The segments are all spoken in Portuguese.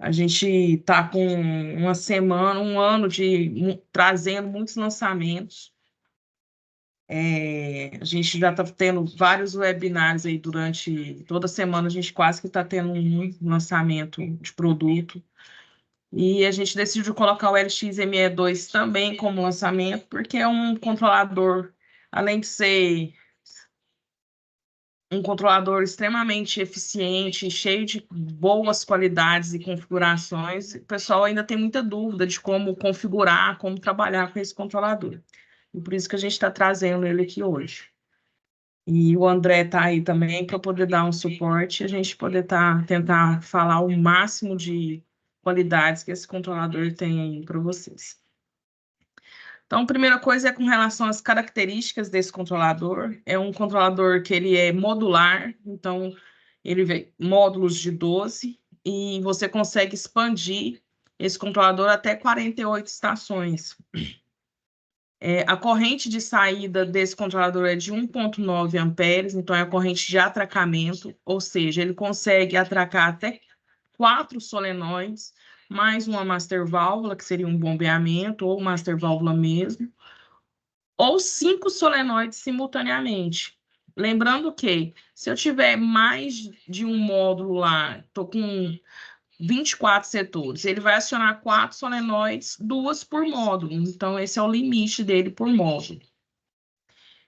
A gente está com uma semana, um ano trazendo muitos lançamentos. A gente já está tendo vários webinários aí durante toda semana, a gente quase que está tendo um lançamento de produto. E a gente decidiu colocar o LX-ME2 também como lançamento, porque é um controlador, além de ser um controlador extremamente eficiente, cheio de boas qualidades e configurações, o pessoal ainda tem muita dúvida de como configurar, como trabalhar com esse controlador. E por isso que a gente está trazendo ele aqui hoje. E o André está aí também para poder dar um suporte e a gente poder tentar falar o máximo de qualidades que esse controlador tem aí para vocês. Então, a primeira coisa é com relação às características desse controlador. É um controlador que ele é modular, então ele vem módulos de 12 e você consegue expandir esse controlador até 48 estações. A corrente de saída desse controlador é de 1,9 amperes, então é a corrente de atracamento, ou seja, ele consegue atracar até 4 solenoides, mais uma master válvula, que seria um bombeamento, ou master válvula mesmo, ou 5 solenoides simultaneamente. Lembrando que, se eu tiver mais de um módulo lá, estou com 24 setores, ele vai acionar 4 solenoides, 2 por módulo. Então, esse é o limite dele por módulo.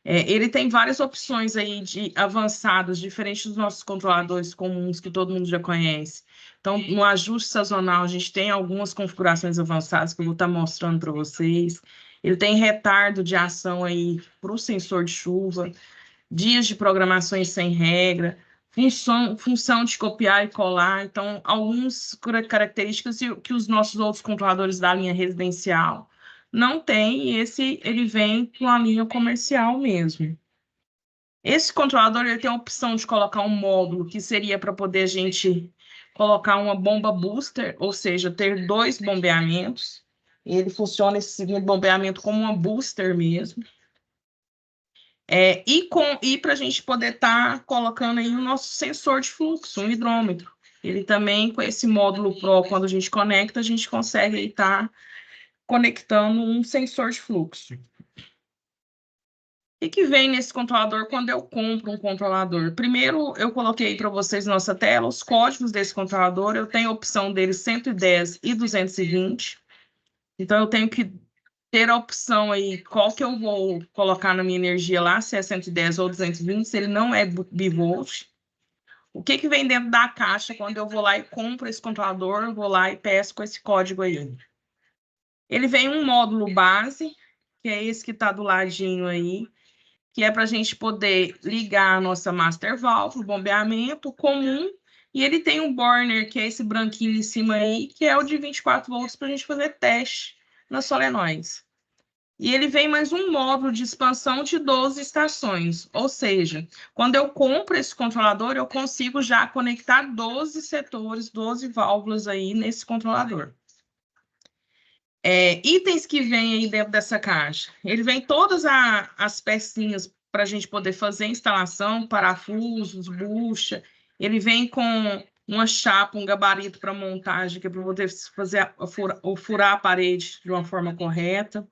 Ele tem várias opções aí de avançados, diferentes dos nossos controladores comuns, que todo mundo já conhece. Então, no ajuste sazonal, a gente tem algumas configurações avançadas que eu vou estar mostrando para vocês. Ele tem retardo de ação aí para o sensor de chuva, dias de programações sem regra, função de copiar e colar. Então, algumas características que os nossos outros controladores da linha residencial não tem, e ele vem com a linha comercial mesmo. Esse controlador ele tem a opção de colocar um módulo que seria para poder a gente colocar uma bomba booster, ou seja, ter 2 bombeamentos. Ele funciona esse segundo bombeamento como uma booster mesmo. E para a gente poder estar colocando aí o nosso sensor de fluxo, um hidrômetro. Ele também, com esse módulo Pro, quando a gente conecta, a gente consegue estar conectando um sensor de fluxo. O que vem nesse controlador quando eu compro um controlador? Primeiro, eu coloquei para vocês na nossa tela os códigos desse controlador. Eu tenho a opção dele 110 e 220. Então, eu tenho que ter a opção aí, qual que eu vou colocar na minha energia lá, se é 110 ou 220, se ele não é bivolt. O que vem dentro da caixa quando eu vou lá e compro esse controlador, eu vou lá e peço com esse código aí. Ele vem um módulo base, que é esse que está do ladinho aí, que é para a gente poder ligar a nossa master valve, o bombeamento comum, e ele tem um burner, que é esse branquinho em cima aí, que é o de 24 volts para a gente fazer teste nas solenoides. E ele vem mais um módulo de expansão de 12 estações, ou seja, quando eu compro esse controlador, eu consigo já conectar 12 setores, 12 válvulas aí nesse controlador. Itens que vêm aí dentro dessa caixa. Ele vem todas as pecinhas para a gente poder fazer a instalação, parafusos, bucha. Ele vem com uma chapa, um gabarito para montagem, que é para poder fazer furar a parede de uma forma correta.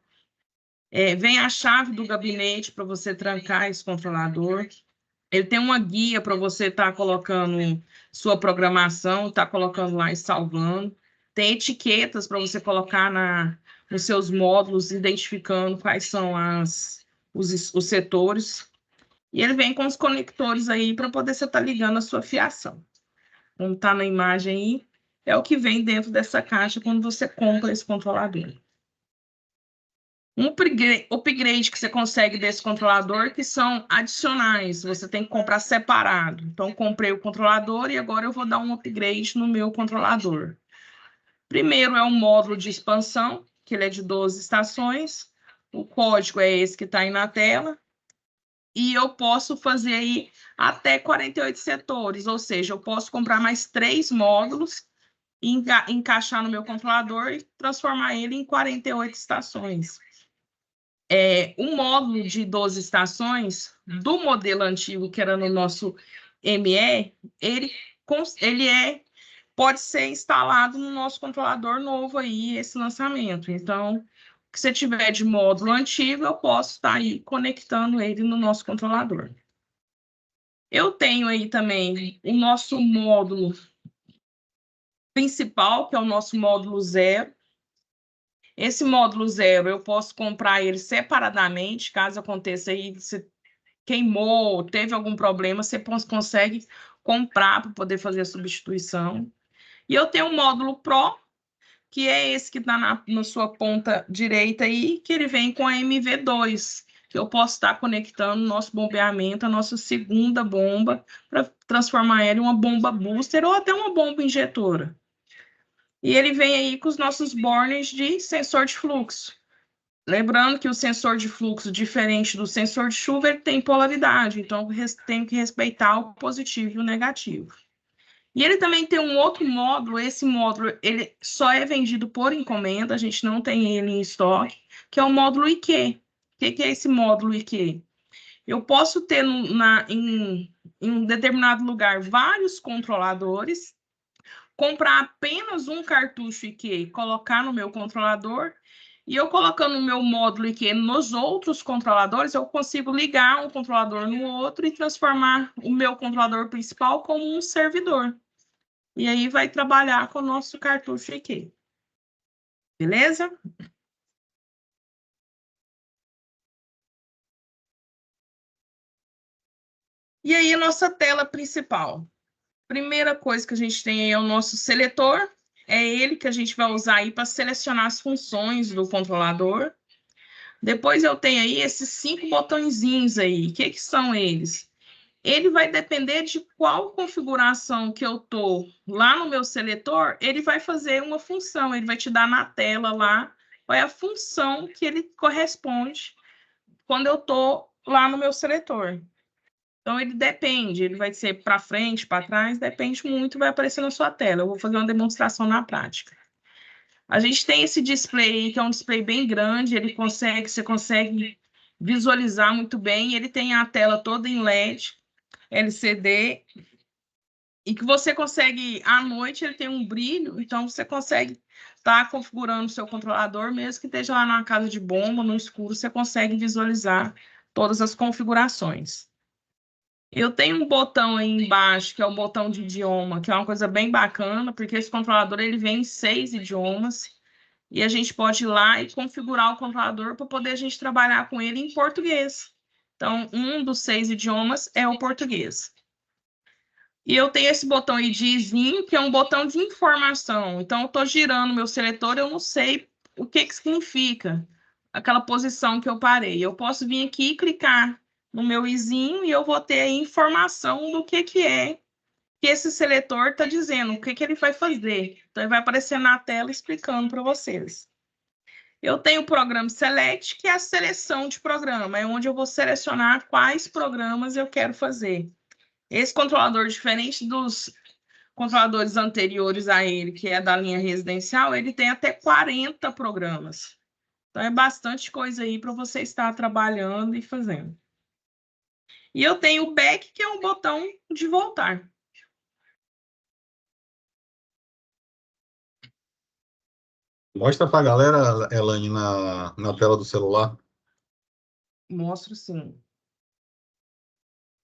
Vem a chave do gabinete para você trancar esse controlador. Ele tem uma guia para você estar colocando sua programação, estar colocando lá e salvando. Tem etiquetas para você colocar nos seus módulos, identificando quais são os setores. E ele vem com os conectores aí para poder você estar ligando a sua fiação. Como está na imagem aí, é o que vem dentro dessa caixa quando você compra esse controlador. Um upgrade que você consegue desse controlador, que são adicionais, você tem que comprar separado. Então, comprei o controlador e agora eu vou dar um upgrade no meu controlador. Primeiro é um módulo de expansão, que ele é de 12 estações. O código é esse que está aí na tela. E eu posso fazer aí até 48 setores, ou seja, eu posso comprar mais 3 módulos, encaixar no meu controlador e transformar ele em 48 estações. Um módulo de 12 estações do modelo antigo, que era no nosso ME, ele é pode ser instalado no nosso controlador novo aí, esse lançamento. Então, se você tiver de módulo antigo, eu posso estar aí conectando ele no nosso controlador. Eu tenho aí também o nosso módulo principal, que é o nosso módulo 0. Esse módulo 0, eu posso comprar ele separadamente, caso aconteça aí, você queimou, teve algum problema, você consegue comprar para poder fazer a substituição. E eu tenho o módulo Pro, que é esse que está na sua ponta direita aí, que ele vem com a MV2, que eu posso estar conectando o nosso bombeamento, a nossa segunda bomba, para transformar ela em uma bomba booster ou até uma bomba injetora. E ele vem aí com os nossos burners de sensor de fluxo. Lembrando que o sensor de fluxo, diferente do sensor de chuva, ele tem polaridade, então tem que respeitar o positivo e o negativo. E ele também tem um outro módulo, esse módulo ele só é vendido por encomenda, a gente não tem ele em estoque, que é o módulo IQ. O que é esse módulo IQ? Eu posso ter em um determinado lugar vários controladores, comprar apenas um cartucho IQ, colocar no meu controlador, e eu colocando o meu módulo IQ nos outros controladores, eu consigo ligar um controlador no outro e transformar o meu controlador principal como um servidor. E aí vai trabalhar com o nosso cartucho IQ. Beleza? E aí a nossa tela principal. Primeira coisa que a gente tem aí é o nosso seletor. É ele que a gente vai usar aí para selecionar as funções do controlador. Depois eu tenho aí esses 5 botõezinhos aí. O que são eles? Ele vai depender de qual configuração que eu tô lá no meu seletor, ele vai fazer uma função, ele vai te dar na tela lá qual é a função que ele corresponde quando eu tô lá no meu seletor. Então, ele depende, ele vai ser para frente, para trás, depende muito, vai aparecer na sua tela. Eu vou fazer uma demonstração na prática. A gente tem esse display, que é um display bem grande, você consegue visualizar muito bem, ele tem a tela toda em LED, LCD, e que você consegue, à noite, ele tem um brilho, então você consegue estar configurando o seu controlador, mesmo que esteja lá na casa de bomba, no escuro, você consegue visualizar todas as configurações. Eu tenho um botão aí embaixo, que é o botão de idioma, que é uma coisa bem bacana, porque esse controlador ele vem em 6 idiomas, e a gente pode ir lá e configurar o controlador para poder a gente trabalhar com ele em português. Então, um dos 6 idiomas é o português. E eu tenho esse botão aí de izinho, que é um botão de informação. Então, eu estou girando meu seletor, eu não sei o que significa aquela posição que eu parei. Eu posso vir aqui e clicar no meu izinho e eu vou ter a informação do que é que esse seletor está dizendo, o que ele vai fazer. Então, ele vai aparecer na tela explicando para vocês. Eu tenho o programa Select, que é a seleção de programa, é onde eu vou selecionar quais programas eu quero fazer. Esse controlador, diferente dos controladores anteriores a ele, que é da linha residencial, ele tem até 40 programas. Então, é bastante coisa aí para você estar trabalhando e fazendo. E eu tenho o Back, que é um botão de voltar. Mostra para a galera, Elaine, na tela do celular. Mostro sim.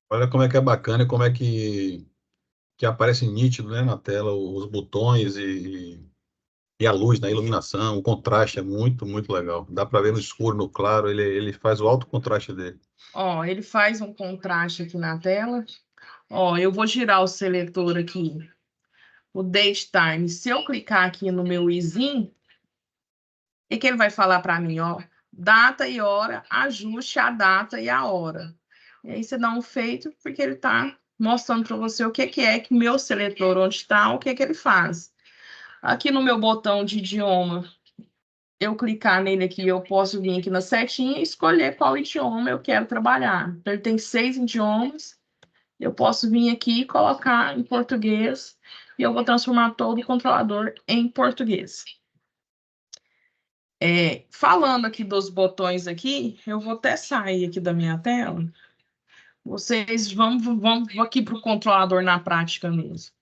Olha como é que é bacana e como é que aparece nítido, né, na tela os botões e a luz, na iluminação, o contraste é muito, muito legal. Dá para ver no escuro, no claro, ele faz o alto contraste dele. Ó, ele faz um contraste aqui na tela. Ó, eu vou girar o seletor aqui, o Date Time. Se eu clicar aqui no meu izinho, o que ele vai falar para mim, ó? Data e hora, ajuste a data e a hora. E aí você dá um feito, porque ele está mostrando para você o que é que meu seletor, onde está, o que ele faz. Aqui no meu botão de idioma, eu clicar nele aqui, eu posso vir aqui na setinha e escolher qual idioma eu quero trabalhar. Então, ele tem 6 idiomas. Eu posso vir aqui e colocar em português e eu vou transformar todo o controlador em português. Falando aqui dos botões aqui, eu vou até sair aqui da minha tela. Vocês vão aqui para o controlador na prática mesmo.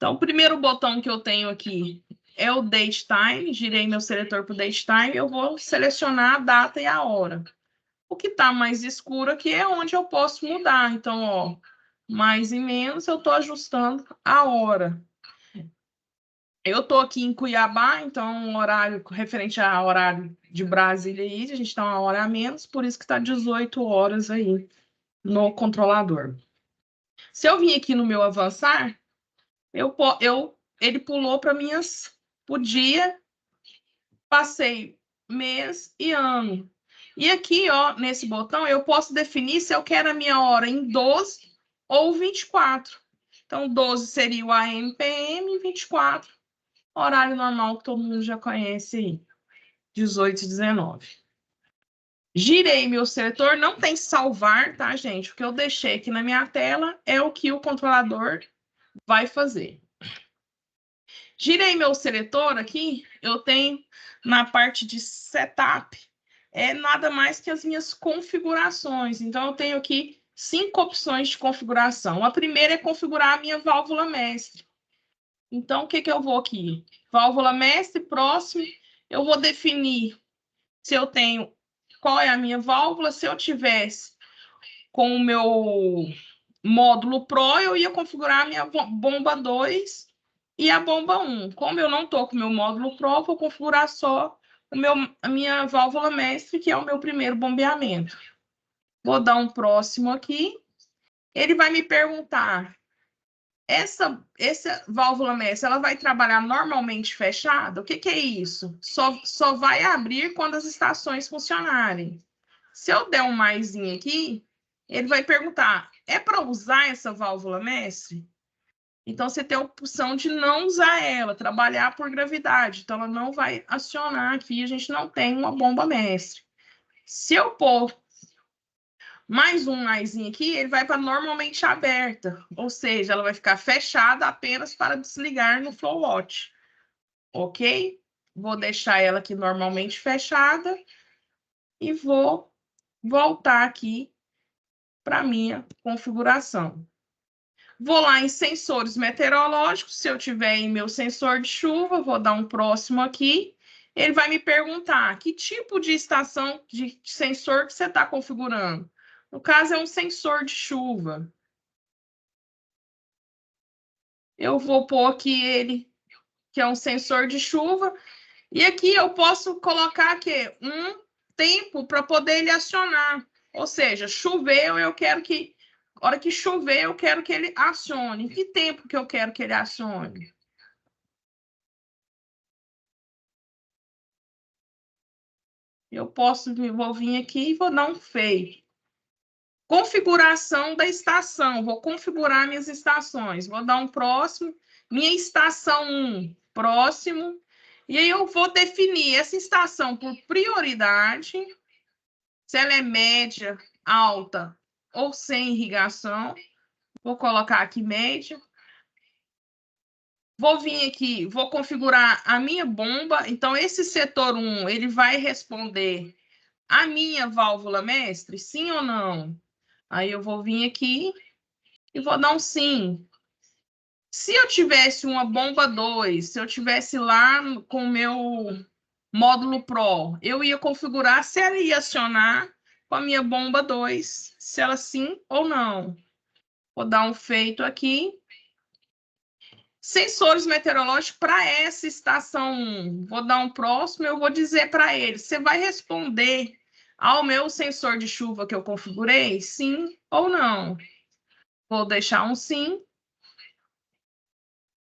Então, o primeiro botão que eu tenho aqui é o Date Time. Girei meu seletor para o Date Time. Eu vou selecionar a data e a hora. O que está mais escuro aqui é onde eu posso mudar. Então, ó, mais e menos, eu estou ajustando a hora. Eu estou aqui em Cuiabá, então horário referente ao horário de Brasília aí, a gente está uma hora a menos, por isso que está 18 horas aí no controlador. Se eu vim aqui no meu avançar, ele pulou para o dia, passei mês e ano. E aqui, ó, nesse botão, eu posso definir se eu quero a minha hora em 12 ou 24. Então, 12 seria o AM, PM, 24 horário normal que todo mundo já conhece aí, 18 e 19. Girei meu seletor, não tem salvar, tá, gente? O que eu deixei aqui na minha tela é o que o controlador vai fazer. Girei meu seletor aqui, eu tenho na parte de setup, nada mais que as minhas configurações. Então, eu tenho aqui 5 opções de configuração. A primeira é configurar a minha válvula mestre. Então, o que eu vou aqui? Válvula mestre, próximo, eu vou definir se eu tenho, qual é a minha válvula. Se eu tivesse com o meu módulo Pro, eu ia configurar a minha bomba 2 e a bomba 1. Como eu não estou com o meu módulo Pro, vou configurar só a minha válvula mestre, que é o meu primeiro bombeamento. Vou dar um próximo aqui. Ele vai me perguntar, essa válvula mestre, ela vai trabalhar normalmente fechada? O que é isso? Só vai abrir quando as estações funcionarem. Se eu der um maisinho aqui, ele vai perguntar, é para usar essa válvula mestre? Então, você tem a opção de não usar ela, trabalhar por gravidade. Então, ela não vai acionar aqui, a gente não tem uma bomba mestre. Se eu pôr mais um maisinho aqui, ele vai para normalmente aberta, ou seja, ela vai ficar fechada apenas para desligar no flow watch, ok? Vou deixar ela aqui normalmente fechada e vou voltar aqui para minha configuração. Vou lá em sensores meteorológicos, se eu tiver em meu sensor de chuva, vou dar um próximo aqui, ele vai me perguntar que tipo de estação de sensor que você está configurando. No caso, é um sensor de chuva. Eu vou pôr aqui ele, que é um sensor de chuva, e aqui eu posso colocar aqui um tempo para poder ele acionar. Ou seja, choveu, eu quero que, na hora que chover, eu quero que ele acione. Que tempo que eu quero que ele acione? Vou vir aqui e vou dar um feito. Configuração da estação, vou configurar minhas estações. Vou dar um próximo, minha estação 1, próximo. E aí eu vou definir essa estação por prioridade, se ela é média, alta ou sem irrigação. Vou colocar aqui média. Vou vir aqui, vou configurar a minha bomba. Então, esse setor 1, ele vai responder a minha válvula mestre, sim ou não? Aí eu vou vir aqui e vou dar um sim. Se eu tivesse uma bomba 2, se eu tivesse lá com o meu módulo Pro, eu ia configurar se ela ia acionar com a minha bomba 2, se ela sim ou não. Vou dar um feito aqui. Sensores meteorológicos para essa estação 1. Vou dar um próximo, eu vou dizer para ele, você vai responder ao meu sensor de chuva que eu configurei, sim ou não? Vou deixar um sim.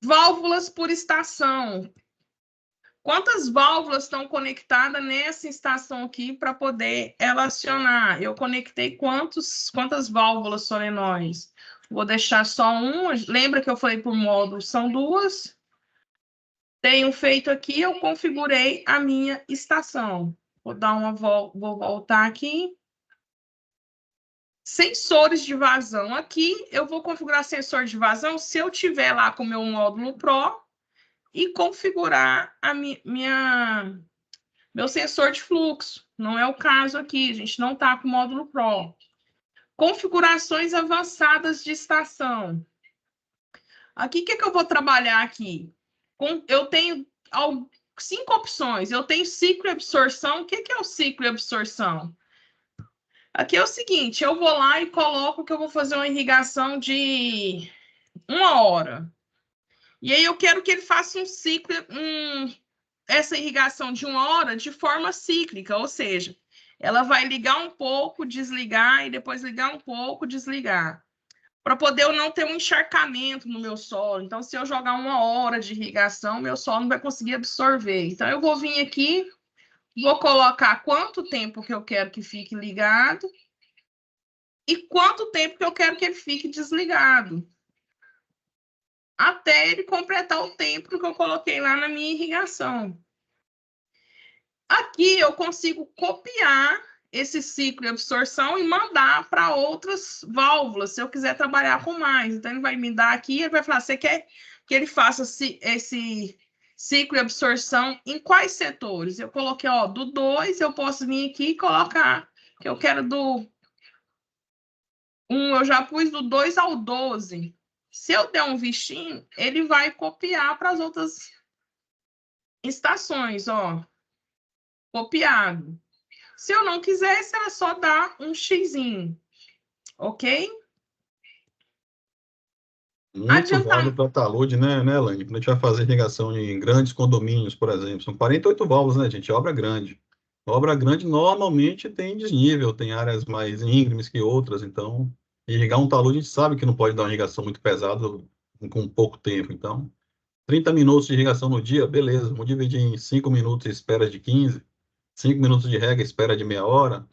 Válvulas por estação. Quantas válvulas estão conectadas nessa estação aqui para poder ela acionar? Eu conectei quantas válvulas solenoides? Vou deixar só uma. Lembra que eu falei por módulo? São 2. Tenho feito aqui, eu configurei a minha estação. Vou dar uma volta, vou voltar aqui. Sensores de vazão. Aqui eu vou configurar sensor de vazão se eu tiver lá com o meu módulo Pro e configurar meu sensor de fluxo. Não é o caso aqui, a gente não está com o módulo Pro. Configurações avançadas de estação. Aqui, o que eu vou trabalhar aqui? Eu tenho 5 opções. Eu tenho ciclo e absorção. O que é o ciclo e absorção? Aqui é o seguinte, eu vou lá e coloco que eu vou fazer uma irrigação de 1 hora. E aí eu quero que ele faça um ciclo, essa irrigação de 1 hora de forma cíclica, ou seja, ela vai ligar um pouco, desligar e depois ligar um pouco, desligar, para poder eu não ter um encharcamento no meu solo. Então, se eu jogar 1 hora de irrigação, meu solo não vai conseguir absorver. Então, eu vou vir aqui, vou colocar quanto tempo que eu quero que fique ligado e quanto tempo que eu quero que ele fique desligado, até ele completar o tempo que eu coloquei lá na minha irrigação. Aqui eu consigo copiar esse ciclo de absorção e mandar para outras válvulas, se eu quiser trabalhar com mais. Então, ele vai me dar aqui, ele vai falar, você quer que ele faça esse ciclo de absorção em quais setores? Eu coloquei, ó, do 2, eu posso vir aqui e colocar, que eu quero do 1, eu já pus do 2 ao 12. Se eu der um vistinho, ele vai copiar para as outras estações, ó, copiado. Se eu não quisesse, era só dar um xizinho, ok? Muito válido para talude, né, Elaine? Quando a gente vai fazer irrigação em grandes condomínios, por exemplo, são 48 válvulas, né, gente? Obra grande. Obra grande normalmente tem desnível, tem áreas mais íngremes que outras, então irrigar um talude a gente sabe que não pode dar uma irrigação muito pesada com pouco tempo. Então, 30 minutos de irrigação no dia, beleza, vamos dividir em 5 minutos e espera de 15, 5 minutos de rega, espera de meia hora,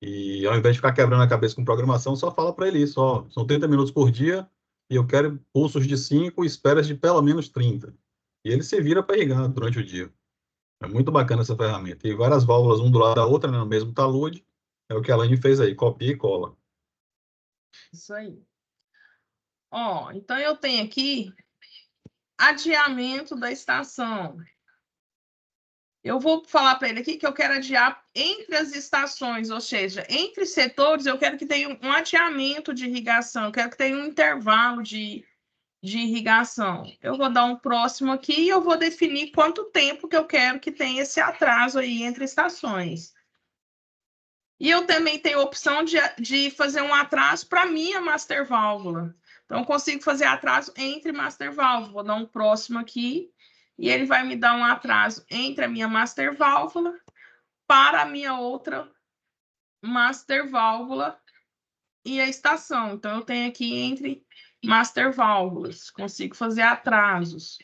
e ao invés de ficar quebrando a cabeça com programação, só fala para ele isso, ó, são 30 minutos por dia e eu quero pulsos de 5 e esperas de pelo menos 30. E ele se vira para irrigar durante o dia. É muito bacana essa ferramenta. E várias válvulas, um do lado da outra, né, no mesmo talude. É o que a Elaine fez aí, copia e cola. Isso aí. Ó, então eu tenho aqui adiamento da estação. Eu vou falar para ele aqui que eu quero adiar entre as estações, ou seja, entre setores, eu quero que tenha um adiamento de irrigação, eu quero que tenha um intervalo de irrigação. Eu vou dar um próximo aqui e eu vou definir quanto tempo que eu quero que tenha esse atraso aí entre estações. E eu também tenho a opção de fazer um atraso para a minha master válvula. Então, eu consigo fazer atraso entre master válvula. Vou dar um próximo aqui e ele vai me dar um atraso entre a minha master válvula para a minha outra master válvula e a estação. Então, eu tenho aqui entre master válvulas, consigo fazer atrasos.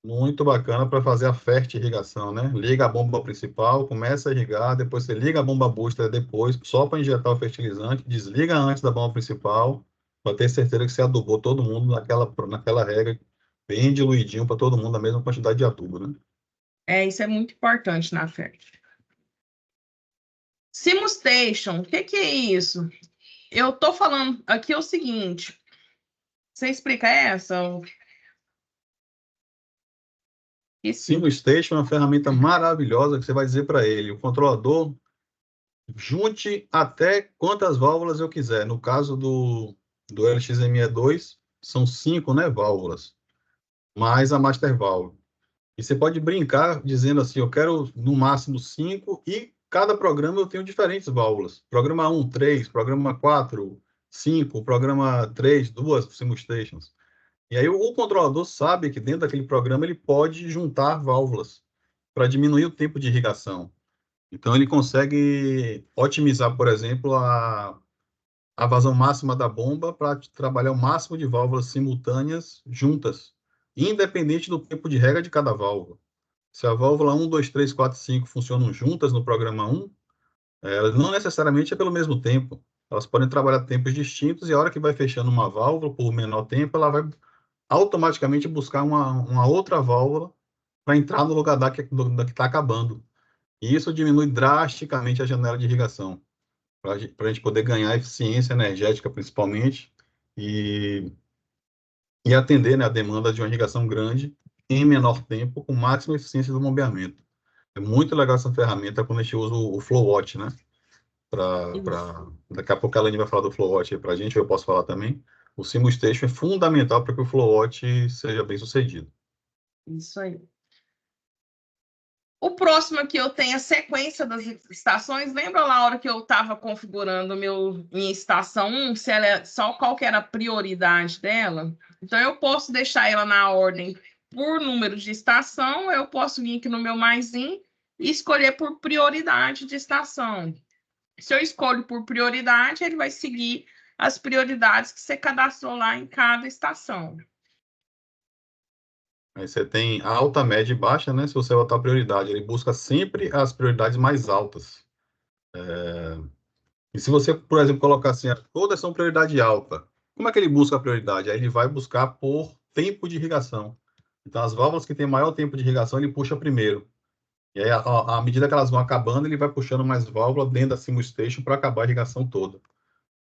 Muito bacana para fazer a fertirrigação, né? Liga a bomba principal, começa a irrigar, depois você liga a bomba booster depois, só para injetar o fertilizante, desliga antes da bomba principal, para ter certeza que você adubou todo mundo naquela regra, bem diluidinho para todo mundo, a mesma quantidade de adubo, né? Isso é muito importante na FERT. Simulstation, o que é isso? Eu estou falando aqui o seguinte, você explica essa? Simulstation é uma ferramenta maravilhosa que você vai dizer para ele, o controlador, junte até quantas válvulas eu quiser. No caso do LXME2, são 5, né, válvulas, mais a master valve. E você pode brincar dizendo assim, eu quero no máximo 5 e cada programa eu tenho diferentes válvulas. Programa 1, 3, programa 4, 5, programa 3, 2 simulstations. E aí o controlador sabe que dentro daquele programa ele pode juntar válvulas para diminuir o tempo de irrigação. Então ele consegue otimizar, por exemplo, a vazão máxima da bomba para trabalhar o máximo de válvulas simultâneas juntas, independente do tempo de rega de cada válvula. Se a válvula 1, 2, 3, 4, 5 funcionam juntas no programa 1, elas não necessariamente é pelo mesmo tempo. Elas podem trabalhar tempos distintos e a hora que vai fechando uma válvula por menor tempo, ela vai automaticamente buscar uma outra válvula para entrar no lugar da que está acabando. E isso diminui drasticamente a janela de irrigação, para a gente poder ganhar eficiência energética, principalmente, e, e atender, né, a demanda de uma irrigação grande em menor tempo, com máxima eficiência do bombeamento. É muito legal essa ferramenta quando a gente usa o FlowWatch, né? Daqui a pouco a Elaine vai falar do FlowWatch aí para a gente, eu posso falar também. o SimulStation é fundamental para que o FlowWatch seja bem sucedido. Isso aí. O próximo aqui eu tenho a sequência das estações. Lembra lá a hora que eu estava configurando minha estação 1, se ela é, só qual que era a prioridade dela? Então, eu posso deixar ela na ordem por número de estação, eu posso vir aqui no meu maisinho e escolher por prioridade de estação. Se eu escolho por prioridade, ele vai seguir as prioridades que você cadastrou lá em cada estação. Aí você tem alta, média e baixa, né? Se você botar prioridade, ele busca sempre as prioridades mais altas. E se você, por exemplo, colocar assim, todas são prioridade alta, como é que ele busca a prioridade? Aí ele vai buscar por tempo de irrigação. Então, as válvulas que têm maior tempo de irrigação, ele puxa primeiro. E aí, à medida que elas vão acabando, ele vai puxando mais válvula dentro da SimulStation para acabar a irrigação toda.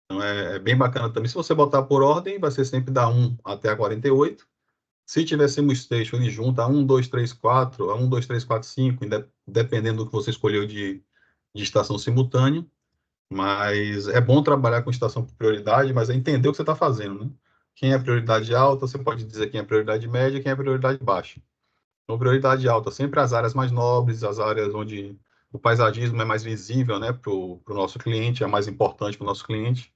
Então, é bem bacana também. Se você botar por ordem, vai ser sempre da 1 até a 48. Se tiver SimulStation, ele junta a 1, 2, 3, 4, a 1, 2, 3, 4, 5, dependendo do que você escolheu de estação simultânea. Mas é bom trabalhar com estação por prioridade, mas é entender o que você está fazendo, né? Quem é prioridade alta, você pode dizer quem é prioridade média, quem é prioridade baixa. Então, prioridade alta, sempre as áreas mais nobres, as áreas onde o paisagismo é mais visível, né, para o nosso cliente, é mais importante para o nosso cliente,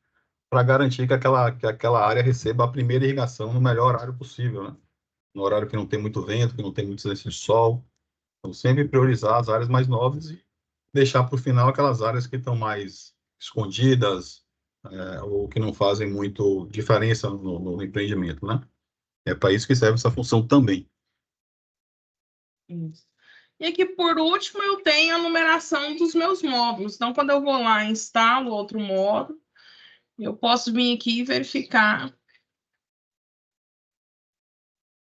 para garantir que aquela área receba a primeira irrigação no melhor horário possível, né? No horário que não tem muito vento, que não tem muito excesso de sol. Então, sempre priorizar as áreas mais nobres e deixar para o final aquelas áreas que estão mais escondidas, ou que não fazem muito diferença no empreendimento, né? É para isso que serve essa função também. Isso. E aqui, por último, eu tenho a numeração dos meus módulos. Então, quando eu vou lá e instalo outro módulo, eu posso vir aqui e verificar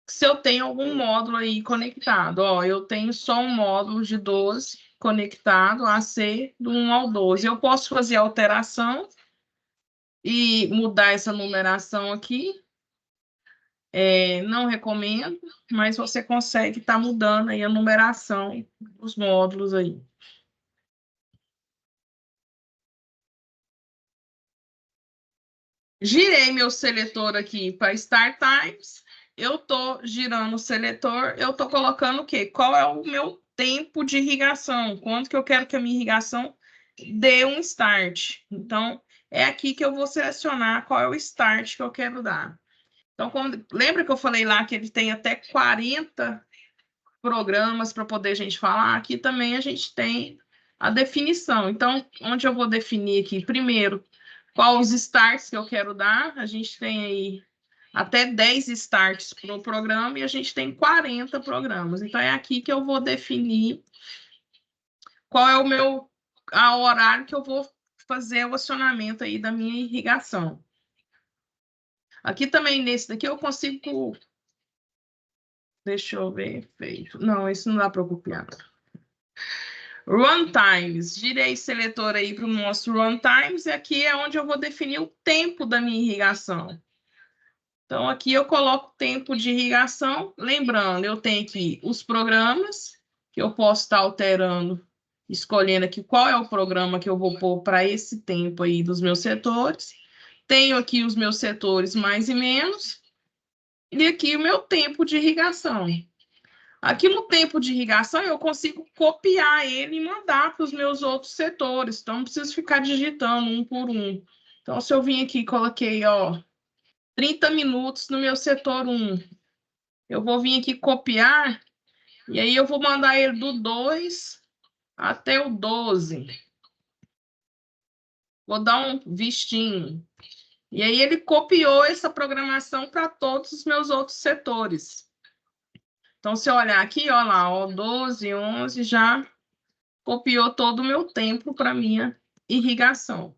se eu tenho algum módulo aí conectado. Ó, eu tenho só um módulo de 12 conectado, AC, do 1 ao 12. Eu posso fazer alteração e mudar essa numeração aqui. Não recomendo, mas você consegue estar mudando aí a numeração dos módulos aí. Girei meu seletor aqui para Start Times. Eu estou girando o seletor, eu estou colocando o quê? Qual é o meu tempo de irrigação? Quanto que eu quero que a minha irrigação dê um start? Então, é aqui que eu vou selecionar qual é o start que eu quero dar. Então, lembra que eu falei lá que ele tem até 40 programas para poder a gente falar? Aqui também a gente tem a definição. Então, onde eu vou definir aqui? Primeiro, qual os starts que eu quero dar? A gente tem aí até 10 starts para o programa e a gente tem 40 programas. Então, é aqui que eu vou definir qual é o horário que eu vou fazer o acionamento aí da minha irrigação. Aqui também, nesse daqui, eu consigo... Deixa eu ver, feito. Não, isso não dá para copiar. Runtimes. Girei seletor aí para o nosso runtimes e aqui é onde eu vou definir o tempo da minha irrigação. Então, aqui eu coloco tempo de irrigação. Lembrando, eu tenho aqui os programas, que eu posso estar alterando, escolhendo aqui qual é o programa que eu vou pôr para esse tempo aí dos meus setores. Tenho aqui os meus setores mais e menos. E aqui o meu tempo de irrigação. Aqui no tempo de irrigação, eu consigo copiar ele e mandar para os meus outros setores. Então, não preciso ficar digitando um por um. Então, se eu vim aqui e coloquei, ó, 30 minutos no meu setor 1, eu vou vir aqui copiar, e aí eu vou mandar ele do 2 até o 12. Vou dar um vistinho. E aí ele copiou essa programação para todos os meus outros setores. Então, se eu olhar aqui, ó lá, ó, 12, 11, já copiou todo o meu tempo para minha irrigação.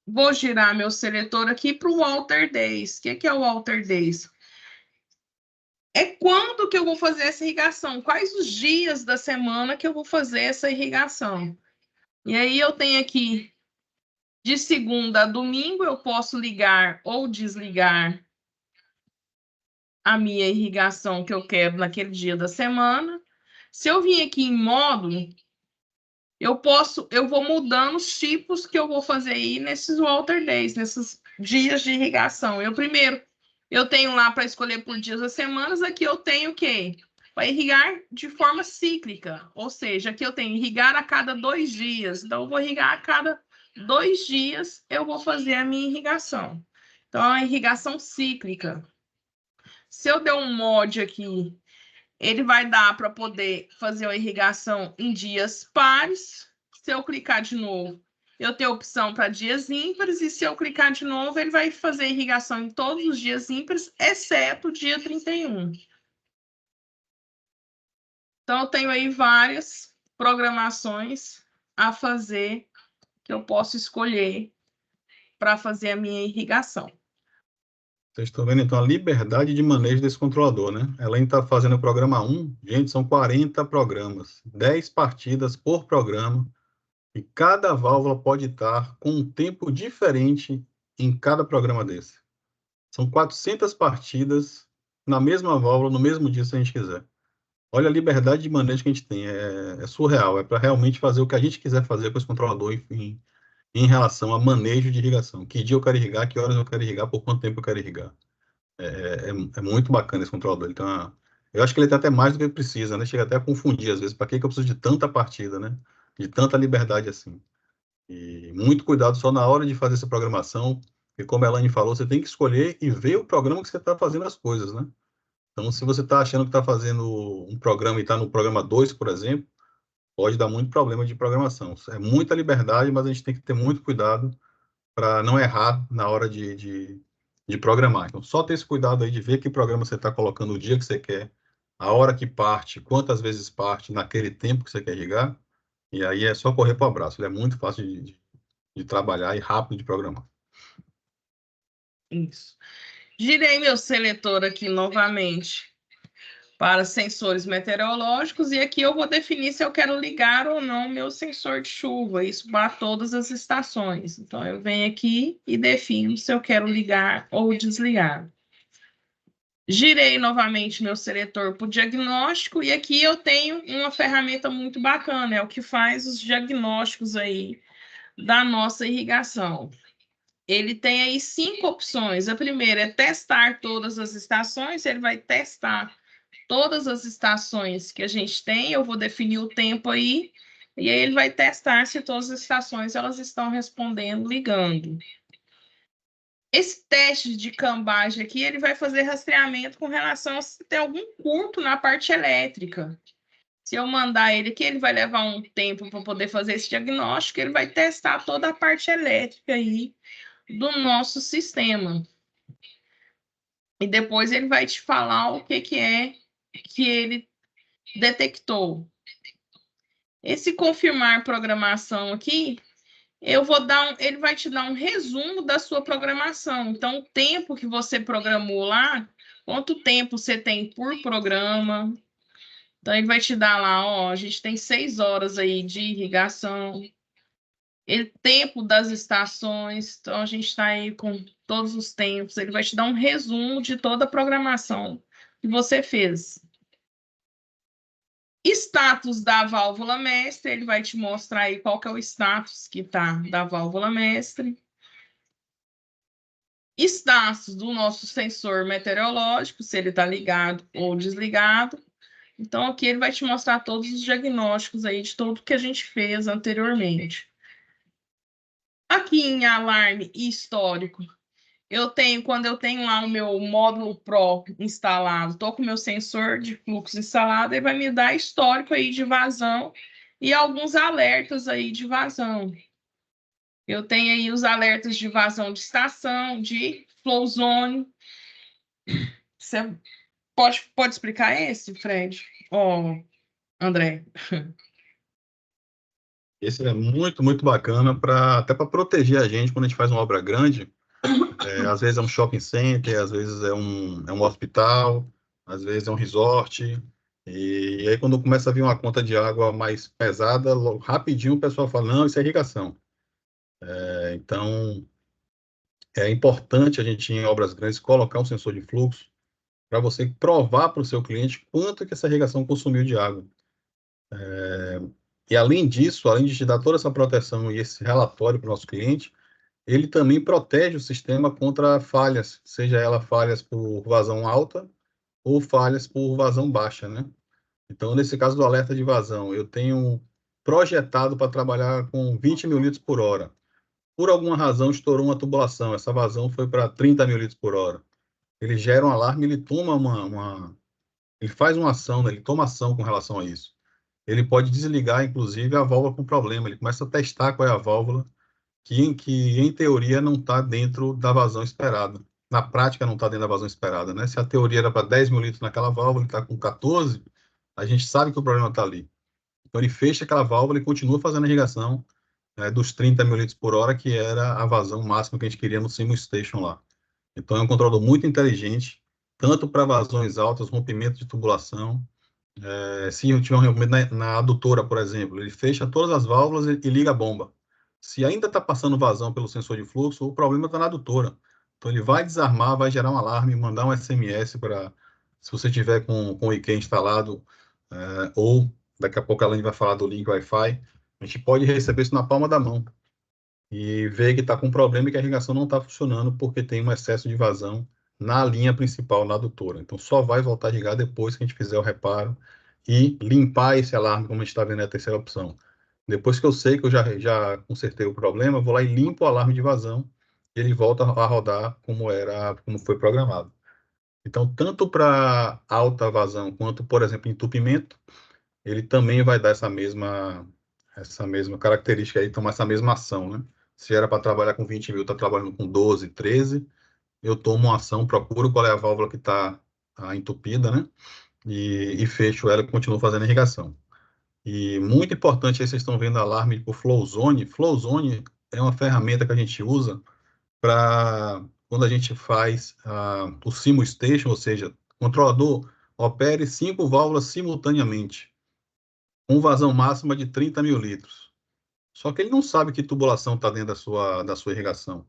Vou girar meu seletor aqui para o Alter Days. O que é o Alter Days? É quando que eu vou fazer essa irrigação? Quais os dias da semana que eu vou fazer essa irrigação? E aí eu tenho aqui, de segunda a domingo, eu posso ligar ou desligar a minha irrigação que eu quero naquele dia da semana. Se eu vim aqui em módulo, eu vou mudando os tipos que eu vou fazer aí nesses Alter Days, dias de irrigação. Eu tenho lá para escolher por dias das semanas, aqui eu tenho o quê? Para irrigar de forma cíclica, ou seja, aqui eu tenho irrigar a cada 2 dias. Então, eu vou irrigar a cada 2 dias, eu vou fazer a minha irrigação. Então, é uma irrigação cíclica. Se eu der um mod aqui, ele vai dar para poder fazer a irrigação em dias pares. Se eu clicar de novo, eu tenho a opção para dias ímpares, e se eu clicar de novo, ele vai fazer irrigação em todos os dias ímpares, exceto o dia 31. Então, eu tenho aí várias programações a fazer, que eu posso escolher para fazer a minha irrigação. Vocês estão vendo, então, a liberdade de manejo desse controlador, né? Ela está fazendo o programa 1, gente, são 40 programas, 10 partidas por programa, e cada válvula pode estar com um tempo diferente em cada programa desse. São 400 partidas na mesma válvula, no mesmo dia, se a gente quiser. Olha a liberdade de manejo que a gente tem, é surreal, é para realmente fazer o que a gente quiser fazer com esse controlador em relação a manejo de irrigação. Que dia eu quero irrigar, que horas eu quero irrigar, por quanto tempo eu quero irrigar. É muito bacana esse controlador. Então, eu acho que ele tem até mais do que precisa, né? Chega até a confundir, às vezes, para que eu preciso de tanta partida, né? De tanta liberdade assim. E muito cuidado só na hora de fazer essa programação, e como a Elaine falou, você tem que escolher e ver o programa que você está fazendo as coisas, né? Então, se você está achando que está fazendo um programa e está no programa 2, por exemplo, pode dar muito problema de programação. É muita liberdade, mas a gente tem que ter muito cuidado para não errar na hora de programar. Então, só ter esse cuidado aí de ver que programa você está colocando o dia que você quer, a hora que parte, quantas vezes parte, naquele tempo que você quer ligar, e aí é só correr para o abraço. Ele é muito fácil de trabalhar e rápido de programar. Isso. Girei meu seletor aqui novamente para sensores meteorológicos, e aqui eu vou definir se eu quero ligar ou não meu sensor de chuva, isso para todas as estações. Então, eu venho aqui e defino se eu quero ligar ou desligar. Girei novamente meu seletor para o diagnóstico, e aqui eu tenho uma ferramenta muito bacana, é o que faz os diagnósticos aí da nossa irrigação. Ele tem aí 5 opções. A primeira é testar todas as estações, ele vai testar todas as estações que a gente tem, eu vou definir o tempo aí, e aí ele vai testar se todas as estações elas estão respondendo, ligando. Esse teste de cambagem aqui, ele vai fazer rastreamento com relação a se tem algum curto na parte elétrica. Se eu mandar ele aqui, ele vai levar um tempo para poder fazer esse diagnóstico, ele vai testar toda a parte elétrica aí do nosso sistema. E depois ele vai te falar o que é que ele detectou. Esse confirmar programação aqui, ele vai te dar um resumo da sua programação. Então, o tempo que você programou lá, quanto tempo você tem por programa. Então, ele vai te dar lá, ó, a gente tem 6 horas aí de irrigação. Tempo das estações, então a gente está aí com todos os tempos. Ele vai te dar um resumo de toda a programação que você fez. Status da válvula mestre, ele vai te mostrar aí qual que é o status que está da válvula mestre. Status do nosso sensor meteorológico, se ele está ligado ou desligado. Então, aqui ele vai te mostrar todos os diagnósticos aí de tudo que a gente fez anteriormente. Aqui em alarme e histórico, quando eu tenho lá o meu módulo Pro instalado, estou com o meu sensor de fluxo instalado, ele vai me dar histórico aí de vazão e alguns alertas aí de vazão. Eu tenho aí os alertas de vazão de estação, de flow zone. Você pode explicar esse, Fred? Ó, André. Esse é muito, muito bacana, até para proteger a gente quando a gente faz uma obra grande. Às vezes é um shopping center, às vezes é um hospital, às vezes é um resort. E aí, quando começa a vir uma conta de água mais pesada, rapidinho o pessoal fala: não, isso é irrigação. Então, é importante a gente, em obras grandes, colocar um sensor de fluxo para você provar para o seu cliente quanto que essa irrigação consumiu de água. E além disso, além de te dar toda essa proteção e esse relatório para o nosso cliente, ele também protege o sistema contra falhas, seja ela falhas por vazão alta ou falhas por vazão baixa, né? Então, nesse caso do alerta de vazão, eu tenho projetado para trabalhar com 20 mil litros por hora. Por alguma razão, estourou uma tubulação, essa vazão foi para 30 mil litros por hora. Ele gera um alarme, ele toma ele faz uma ação, né? Ele toma ação com relação a isso. Ele pode desligar, inclusive, a válvula com problema. Ele começa a testar qual é a válvula que em teoria, não está dentro da vazão esperada. Na prática, não está dentro da vazão esperada, né? Se a teoria era para 10 mil litros naquela válvula, ele está com 14, a gente sabe que o problema está ali. Então, ele fecha aquela válvula e continua fazendo a irrigação dos 30 mil litros por hora, que era a vazão máxima que a gente queria no Simo Station lá. Então, é um controlador muito inteligente, tanto para vazões altas, rompimento de tubulação. Se eu tiver um rompimento na adutora, por exemplo, ele fecha todas as válvulas e liga a bomba. Se ainda está passando vazão pelo sensor de fluxo, o problema está na adutora. Então, ele vai desarmar, vai gerar um alarme, mandar um SMS para, se você tiver com o IQ instalado, ou daqui a pouco a Elaine vai falar do link Wi-Fi, a gente pode receber isso na palma da mão e ver que está com problema e que a irrigação não está funcionando porque tem um excesso de vazão na linha principal, na adutora. Então, só vai voltar a ligar depois que a gente fizer o reparo e limpar esse alarme, como a gente está vendo, é a terceira opção. Depois que eu sei que eu já consertei o problema, eu vou lá e limpo o alarme de vazão e ele volta a rodar como foi programado. Então, tanto para alta vazão quanto, por exemplo, entupimento, ele também vai dar essa mesma característica aí, tomar essa mesma ação, né? Se era para trabalhar com 20 mil, está trabalhando com 12, 13, eu tomo uma ação, procuro qual é a válvula que está entupida, né? E fecho ela e continuo fazendo a irrigação. E muito importante, aí vocês estão vendo alarme por flow zone. Flow zone é uma ferramenta que a gente usa para quando a gente faz o Simo Station, ou seja, o controlador opere 5 válvulas simultaneamente, com vazão máxima de 30 mil litros. Só que ele não sabe que tubulação está dentro da sua irrigação.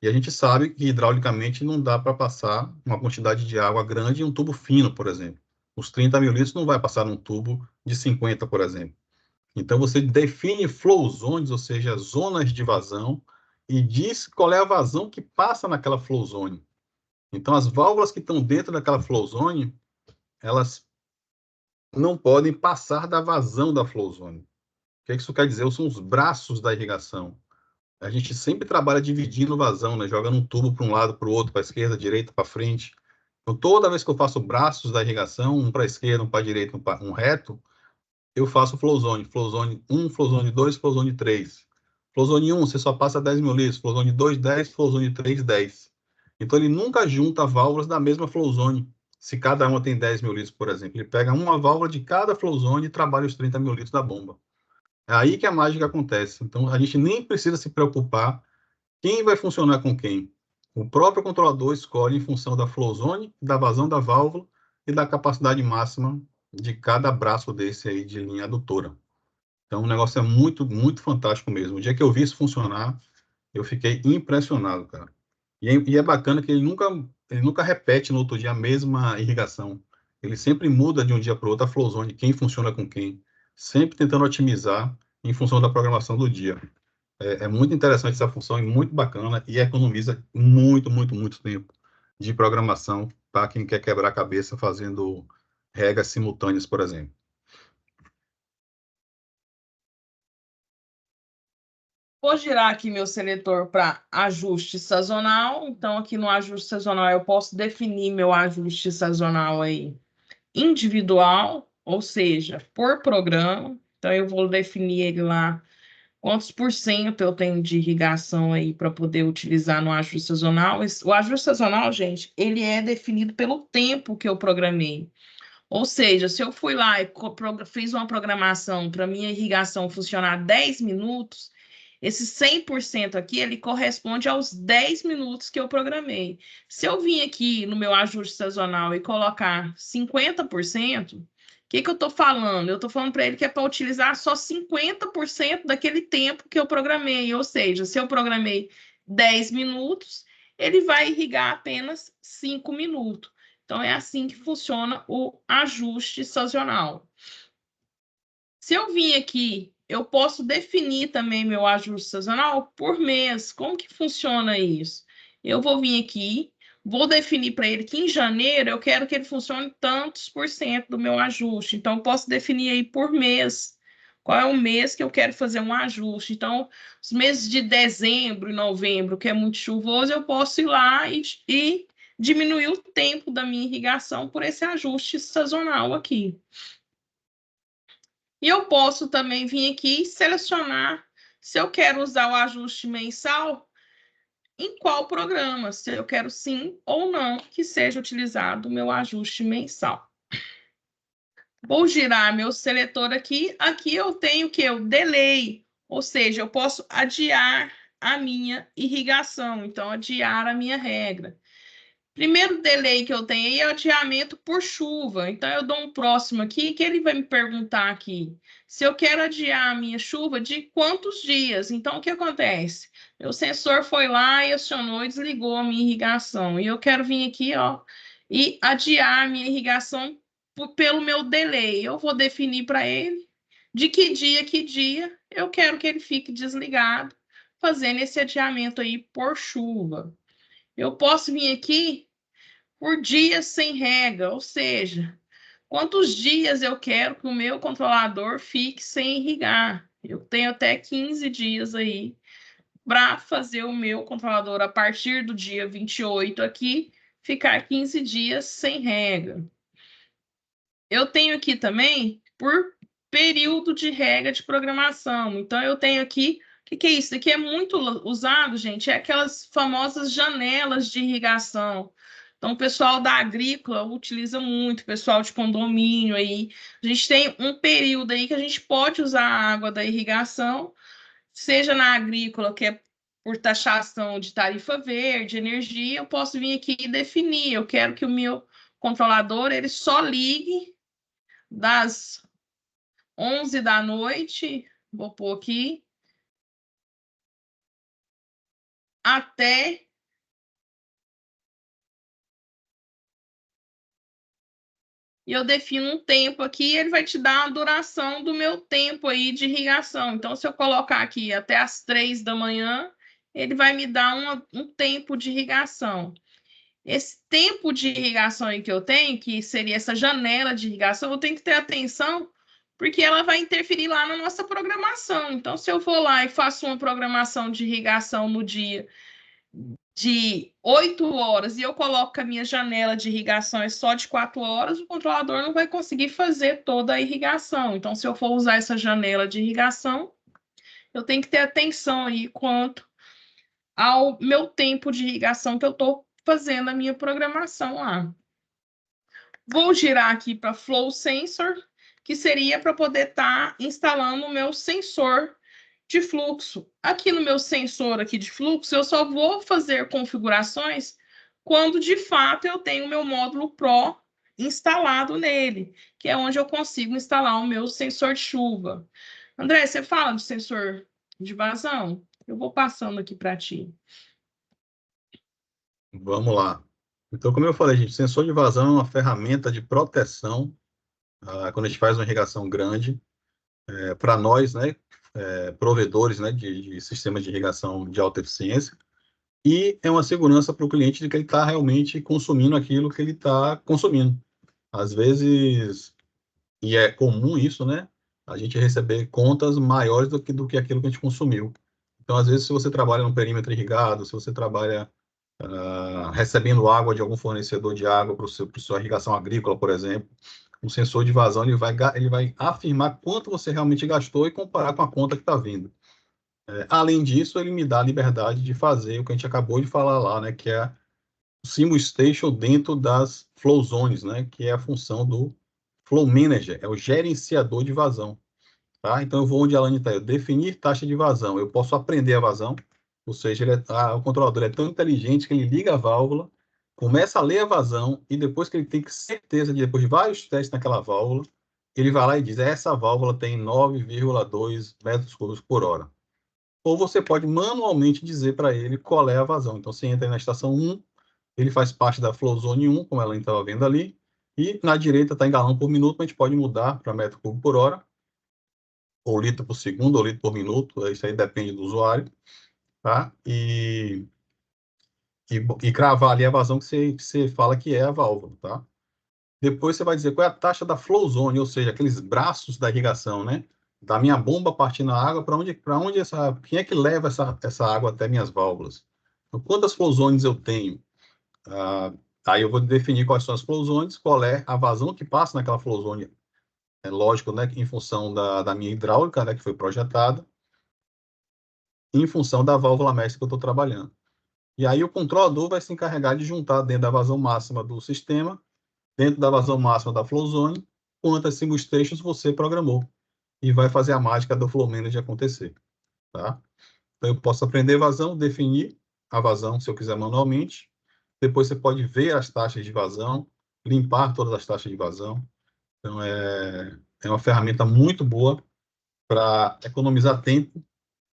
E a gente sabe que hidraulicamente não dá para passar uma quantidade de água grande em um tubo fino, por exemplo. Os 30 mil litros não vai passar num tubo de 50, por exemplo. Então você define flow zones, ou seja, zonas de vazão, e diz qual é a vazão que passa naquela flow zone. Então as válvulas que estão dentro daquela flow zone, elas não podem passar da vazão da flow zone. O que isso quer dizer? São os braços da irrigação. A gente sempre trabalha dividindo vazão, né? Jogando um tubo para um lado, para o outro, para a esquerda, direita, para frente. Então, toda vez que eu faço braços da irrigação, um para a esquerda, um para a direita, um reto, eu faço flow zone. Flow zone 1, flow zone 2, flow zone 3. Flow zone 1, você só passa 10 mil litros. Flow zone 2, 10. Flow zone 3, 10. Então, ele nunca junta válvulas da mesma flow zone. Se cada uma tem 10 mil litros, por exemplo. Ele pega uma válvula de cada flow zone e trabalha os 30 mil litros da bomba. É aí que a mágica acontece. Então, a gente nem precisa se preocupar quem vai funcionar com quem. O próprio controlador escolhe em função da flow zone, da vazão da válvula e da capacidade máxima de cada braço desse aí de linha adutora. Então, o negócio é muito, muito fantástico mesmo. O dia que eu vi isso funcionar, eu fiquei impressionado, cara. E é bacana que ele nunca repete no outro dia a mesma irrigação. Ele sempre muda de um dia para o outro a flow zone, quem funciona com quem. Sempre tentando otimizar em função da programação do dia. É muito interessante essa função, é muito bacana e economiza muito, muito, muito tempo de programação para quem quer quebrar a cabeça fazendo regas simultâneas, por exemplo. Vou girar aqui meu seletor para ajuste sazonal. Então, aqui no ajuste sazonal, eu posso definir meu ajuste sazonal aí individual, ou seja, por programa. Então, eu vou definir ele lá, quantos por cento eu tenho de irrigação aí para poder utilizar no ajuste sazonal. O ajuste sazonal, gente, ele é definido pelo tempo que eu programei. Ou seja, se eu fui lá e fiz uma programação para minha irrigação funcionar 10 minutos, esse 100% aqui, ele corresponde aos 10 minutos que eu programei. Se eu vim aqui no meu ajuste sazonal e colocar 50%, o que eu estou falando? Eu estou falando para ele que é para utilizar só 50% daquele tempo que eu programei. Ou seja, se eu programei 10 minutos, ele vai irrigar apenas 5 minutos. Então, é assim que funciona o ajuste sazonal. Se eu vim aqui eu posso definir também meu ajuste sazonal por mês. Como que funciona isso? Eu vou vir aqui, vou definir para ele que em janeiro eu quero que ele funcione tantos por cento do meu ajuste. Então, eu posso definir aí por mês. Qual é o mês que eu quero fazer um ajuste? Então, os meses de dezembro e novembro, que é muito chuvoso, eu posso ir lá e diminuir o tempo da minha irrigação por esse ajuste sazonal aqui. E eu posso também vir aqui e selecionar se eu quero usar o ajuste mensal em qual programa, se eu quero sim ou não que seja utilizado o meu ajuste mensal. Vou girar meu seletor aqui. Aqui eu tenho que o delay, ou seja, eu posso adiar a minha irrigação, então adiar a minha regra. Primeiro delay que eu tenho aí é o adiamento por chuva. Então, eu dou um próximo aqui que ele vai me perguntar aqui se eu quero adiar a minha chuva de quantos dias. Então, o que acontece? Meu sensor foi lá e acionou e desligou a minha irrigação. E eu quero vir aqui, ó, e adiar a minha irrigação pelo meu delay. Eu vou definir para ele de que dia eu quero que ele fique desligado, fazendo esse adiamento aí por chuva. Eu posso vir aqui por dias sem regra, ou seja, quantos dias eu quero que o meu controlador fique sem irrigar. Eu tenho até 15 dias aí para fazer o meu controlador, a partir do dia 28 aqui, ficar 15 dias sem regra. Eu tenho aqui também por período de regra de programação. Então, eu tenho aqui. O que é isso? Isso aqui é muito usado, gente. É aquelas famosas janelas de irrigação. Então, o pessoal da agrícola utiliza muito, o pessoal de condomínio aí. A gente tem um período aí que a gente pode usar a água da irrigação, seja na agrícola, que é por taxação de tarifa verde, energia, eu posso vir aqui e definir. Eu quero que o meu controlador ele só ligue das 11 da noite, vou pôr aqui, até e eu defino um tempo aqui, ele vai te dar a duração do meu tempo aí de irrigação. Então, se eu colocar aqui até as 3 da manhã, ele vai me dar um tempo de irrigação. Esse tempo de irrigação aí que eu tenho, que seria essa janela de irrigação, eu tenho que ter atenção, porque ela vai interferir lá na nossa programação. Então, se eu for lá e faço uma programação de irrigação no dia de 8 horas e eu coloco que a minha janela de irrigação é só de 4 horas, o controlador não vai conseguir fazer toda a irrigação. Então, se eu for usar essa janela de irrigação, eu tenho que ter atenção aí quanto ao meu tempo de irrigação que eu estou fazendo a minha programação lá. Vou girar aqui para Flow Sensor, que seria para poder estar instalando o meu sensor de fluxo. Aqui no meu sensor aqui de fluxo, eu só vou fazer configurações quando de fato eu tenho o meu módulo Pro instalado nele, que é onde eu consigo instalar o meu sensor de chuva. André, você fala de sensor de vazão? Eu vou passando aqui para ti. Vamos lá. Então, como eu falei, gente, sensor de vazão é uma ferramenta de proteção quando a gente faz uma irrigação grande. Para nós, né, provedores, né, de sistemas de irrigação de alta eficiência, e é uma segurança para o cliente de que ele está realmente consumindo aquilo que ele está consumindo. Às vezes, e é comum isso, né, a gente receber contas maiores do que aquilo que a gente consumiu. Então, às vezes, se você trabalha no perímetro irrigado, se você trabalha recebendo água de algum fornecedor de água para sua irrigação agrícola, por exemplo, um sensor de vazão ele vai afirmar quanto você realmente gastou e comparar com a conta que está vindo. Além disso, ele me dá a liberdade de fazer o que a gente acabou de falar lá, né, que é o Simo Station dentro das Flow Zones, né, que é a função do Flow Manager, é o gerenciador de vazão. Tá? Então, eu vou onde a Alane está, eu definir taxa de vazão, eu posso aprender a vazão, ou seja, o controlador é tão inteligente que ele liga a válvula, começa a ler a vazão, e depois que ele tem certeza de, depois de vários testes naquela válvula, ele vai lá e diz, essa válvula tem 9,2 metros cúbicos por hora. Ou você pode manualmente dizer para ele qual é a vazão. Então, você entra na estação 1, ele faz parte da Flow Zone 1, como ela estava vendo ali, e na direita está em galão por minuto, a gente pode mudar para metro cúbico por hora, ou litro por segundo, ou litro por minuto, isso aí depende do usuário, tá? E cravar ali a vazão que você fala que é a válvula, tá? Depois você vai dizer qual é a taxa da flow zone, ou seja, aqueles braços da irrigação, né? Da minha bomba partindo a água, para onde quem é que leva essa água até minhas válvulas? Então, quantas flow zones eu tenho? Ah, aí eu vou definir quais são as flow zones, qual é a vazão que passa naquela flow zone. É lógico, né, que em função da minha hidráulica, né, que foi projetada, e em função da válvula mestre que eu estou trabalhando. E aí o controlador vai se encarregar de juntar dentro da vazão máxima do sistema, dentro da vazão máxima da flow zone, quantas single stations você programou. E vai fazer a mágica do Flow Manager acontecer, tá? Então, eu posso aprender vazão, definir a vazão, se eu quiser manualmente. Depois, você pode ver as taxas de vazão, limpar todas as taxas de vazão. Então, é uma ferramenta muito boa para economizar tempo,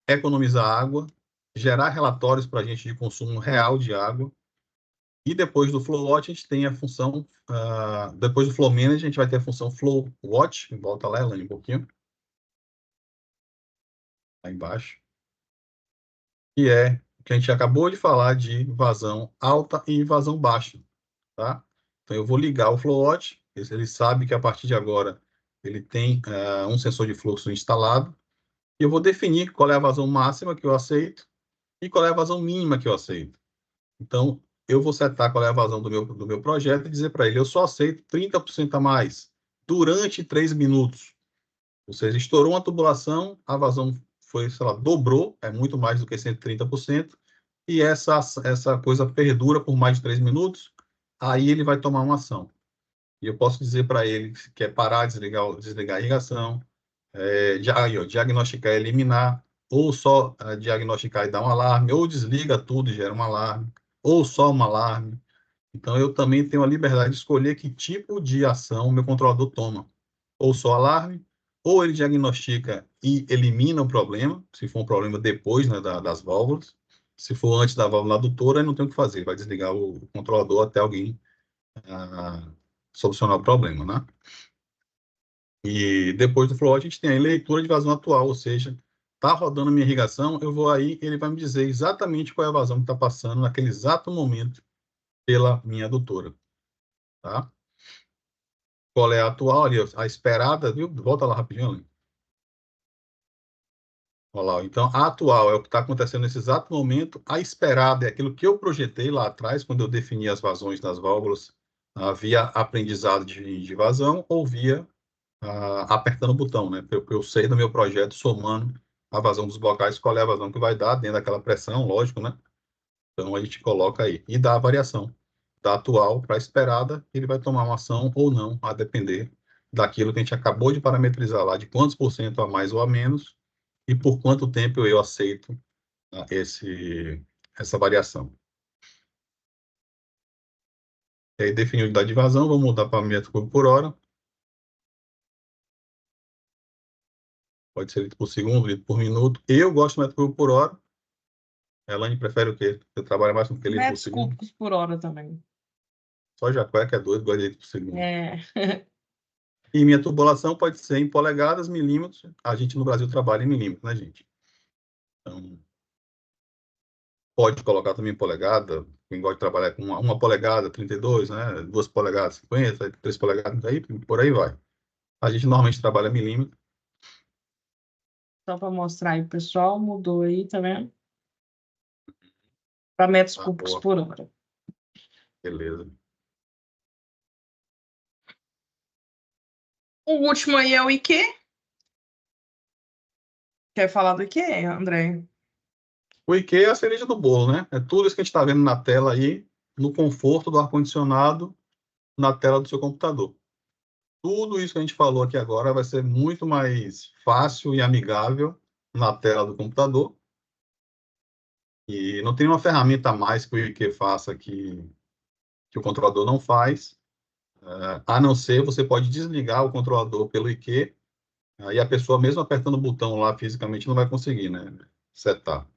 economizar água, gerar relatórios para a gente de consumo real de água. E depois do Flow Watch, a gente tem a função, depois do Flow Manager, a gente vai ter a função Flow Watch, volta lá, Elaine, um pouquinho, lá embaixo, que é o que a gente acabou de falar de vazão alta e vazão baixa, tá? Então, eu vou ligar o Flow Watch, ele sabe que a partir de agora ele tem um sensor de fluxo instalado, e eu vou definir qual é a vazão máxima que eu aceito e qual é a vazão mínima que eu aceito. Então, eu vou setar qual é a vazão do meu projeto e dizer para ele, eu só aceito 30% a mais durante 3 minutos. Ou seja, estourou uma tubulação, a vazão foi, sei lá, dobrou, é muito mais do que 130%, e essa coisa perdura por mais de 3 minutos, aí ele vai tomar uma ação. E eu posso dizer para ele que quer parar, desligar a irrigação, diagnosticar e eliminar, ou só diagnosticar e dar um alarme, ou desliga tudo e gera um alarme, ou só um alarme. Então, eu também tenho a liberdade de escolher que tipo de ação o meu controlador toma. Ou só alarme, ou ele diagnostica e elimina o problema, se for um problema depois, né, das válvulas. Se for antes da válvula adutora, aí não tem o que fazer, vai desligar o controlador até alguém solucionar o problema, né? E depois do flow, a gente tem a leitura de vazão atual, ou seja, está rodando a minha irrigação, eu vou aí, ele vai me dizer exatamente qual é a vazão que está passando naquele exato momento pela minha adutora, tá? Qual é a atual ali, a esperada, viu? Volta lá rapidinho, ali. Olha lá, então, a atual é o que está acontecendo nesse exato momento, a esperada é aquilo que eu projetei lá atrás, quando eu defini as vazões das válvulas, via aprendizado de vazão ou via apertando o botão, né? Eu sei do meu projeto, somando a vazão dos blocais, qual é a vazão que vai dar dentro daquela pressão, lógico, né? Então, a gente coloca aí. E dá a variação da atual para a esperada, ele vai tomar uma ação ou não, a depender daquilo que a gente acabou de parametrizar lá, de quantos por cento a mais ou a menos, e por quanto tempo eu aceito essa variação. E aí, definir a unidade de vazão, vou mudar para metro cúbico por hora. Pode ser litro por segundo, litro por minuto. Eu gosto de metro cúbico por hora. Elaine prefere o quê? Você trabalha mais com que litro por Metros segundo? cúbicos por hora também. Só Jacó que é doido, gosta de litro por segundo. É. E minha tubulação pode ser em polegadas, milímetros. A gente no Brasil trabalha em milímetros, né, gente? Então, pode colocar também polegada. Quem gosta de trabalhar com uma polegada, 32, né? 2 polegadas, 50, 3 polegadas, aí, por aí vai. A gente normalmente trabalha milímetro. Só para mostrar aí, pessoal, mudou aí, tá vendo? Para metros cúbicos Boa. por hora. Beleza. O último aí é o IQ. Quer falar do IQ, André? O IQ é a cereja do bolo, né? É tudo isso que a gente está vendo na tela aí, no conforto do ar-condicionado, na tela do seu computador. Tudo isso que a gente falou aqui agora vai ser muito mais fácil e amigável na tela do computador. E não tem uma ferramenta a mais que o IQ faça que o controlador não faz, a não ser você pode desligar o controlador pelo IQ, aí a pessoa, mesmo apertando o botão lá fisicamente, não vai conseguir, né? Setar.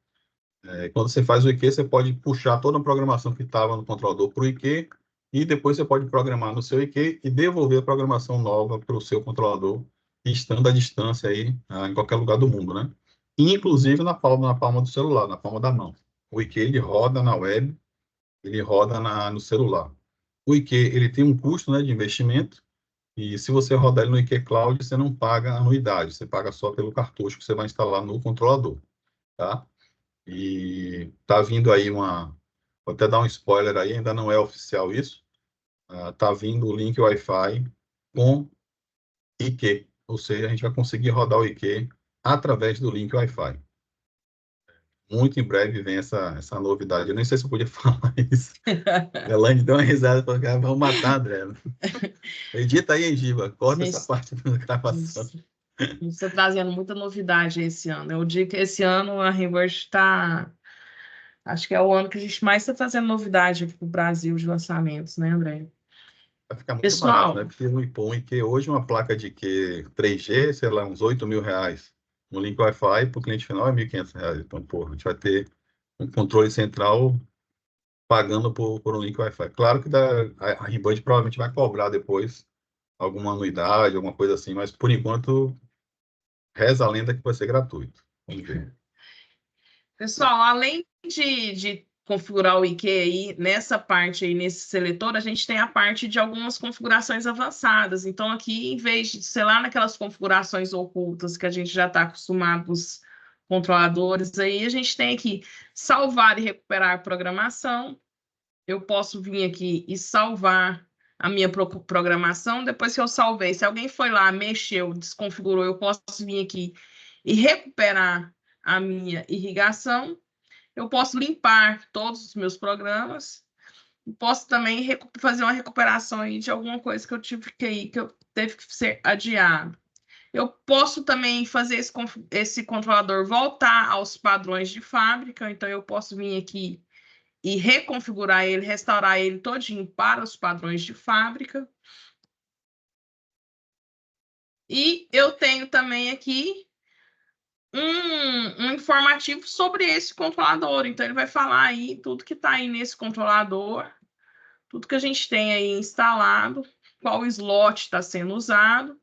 Quando você faz o IQ, você pode puxar toda a programação que estava no controlador para o IQ, e depois você pode programar no seu IQ e devolver a programação nova para o seu controlador estando à distância aí, em qualquer lugar do mundo, né? Inclusive na palma do celular, na palma da mão. O IQ, ele roda na web, ele roda no celular. O IQ, ele tem um custo, né, de investimento, e se você rodar ele no IQ Cloud, você não paga anuidade, você paga só pelo cartucho que você vai instalar no controlador, tá? E tá vindo aí vou até dar um spoiler aí, ainda não é oficial isso, tá vindo o link Wi-Fi com IQ, ou seja, a gente vai conseguir rodar o IQ através do link Wi-Fi. Muito em breve vem essa novidade. Eu nem sei se eu podia falar isso. Elaine deu uma risada e falou: vamos matar, André. Edita aí, hein, Giba. Corta essa Gente, parte da gravação. você está trazendo muita novidade esse ano. Eu digo que esse ano a Reverse está. Acho que é o ano que a gente mais está trazendo novidade aqui para o Brasil de lançamentos, né, André? Vai ficar muito barato, né? Pessoal, Porque o IQ hoje, uma placa de IQ 3G, sei lá, uns R$ 8.000. Um link Wi-Fi para o cliente final é R$ 1.500. Então, pô, a gente vai ter um controle central pagando por um link Wi-Fi. Claro que a Reband provavelmente vai cobrar depois alguma anuidade, alguma coisa assim, mas por enquanto reza a lenda que vai ser gratuito. Vamos ver. pessoal, além de configurar o IQ aí, nessa parte aí, nesse seletor, a gente tem a parte de algumas configurações avançadas. Então, aqui, em vez de, sei lá, naquelas configurações ocultas que a gente já está acostumado os controladores, aí a gente tem aqui salvar e recuperar programação. Eu posso vir aqui e salvar a minha programação. Depois que eu salvei, se alguém foi lá, mexeu, desconfigurou, eu posso vir aqui e recuperar a minha irrigação. Eu posso limpar todos os meus programas. Posso também fazer uma recuperação aí de alguma coisa que eu tive que eu teve que ser adiado. Eu posso também fazer esse controlador voltar aos padrões de fábrica. Então, eu posso vir aqui e reconfigurar ele, restaurar ele todinho para os padrões de fábrica. E eu tenho também aqui um informativo sobre esse controlador. Então, ele vai falar aí tudo que está aí nesse controlador, tudo que a gente tem aí instalado, qual slot está sendo usado,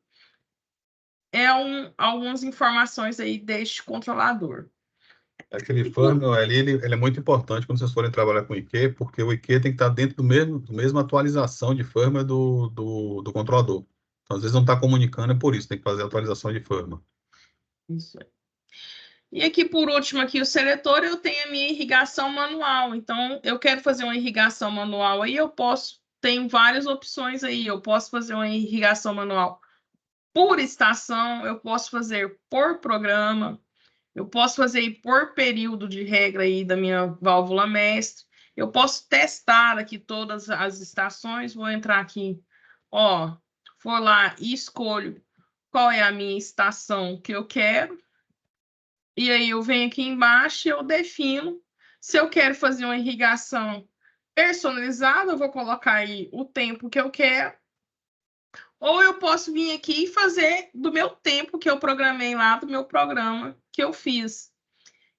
algumas informações aí deste controlador. Aquele firmware ali, ele é muito importante quando vocês forem trabalhar com o IQ, porque o IQ tem que estar dentro do mesmo atualização de firmware do controlador. Então, às vezes não está comunicando, é por isso, tem que fazer a atualização de firmware. Isso aí. E aqui, por último, aqui o seletor, eu tenho a minha irrigação manual. Então, eu quero fazer uma irrigação manual aí, tenho várias opções aí. Eu posso fazer uma irrigação manual por estação, eu posso fazer por programa, eu posso fazer por período de regra aí da minha válvula mestre. Eu posso testar aqui todas as estações, vou entrar aqui, ó, for lá e escolho qual é a minha estação que eu quero. E aí eu venho aqui embaixo e eu defino se eu quero fazer uma irrigação personalizada, eu vou colocar aí o tempo que eu quero, ou eu posso vir aqui e fazer do meu tempo que eu programei lá, do meu programa que eu fiz.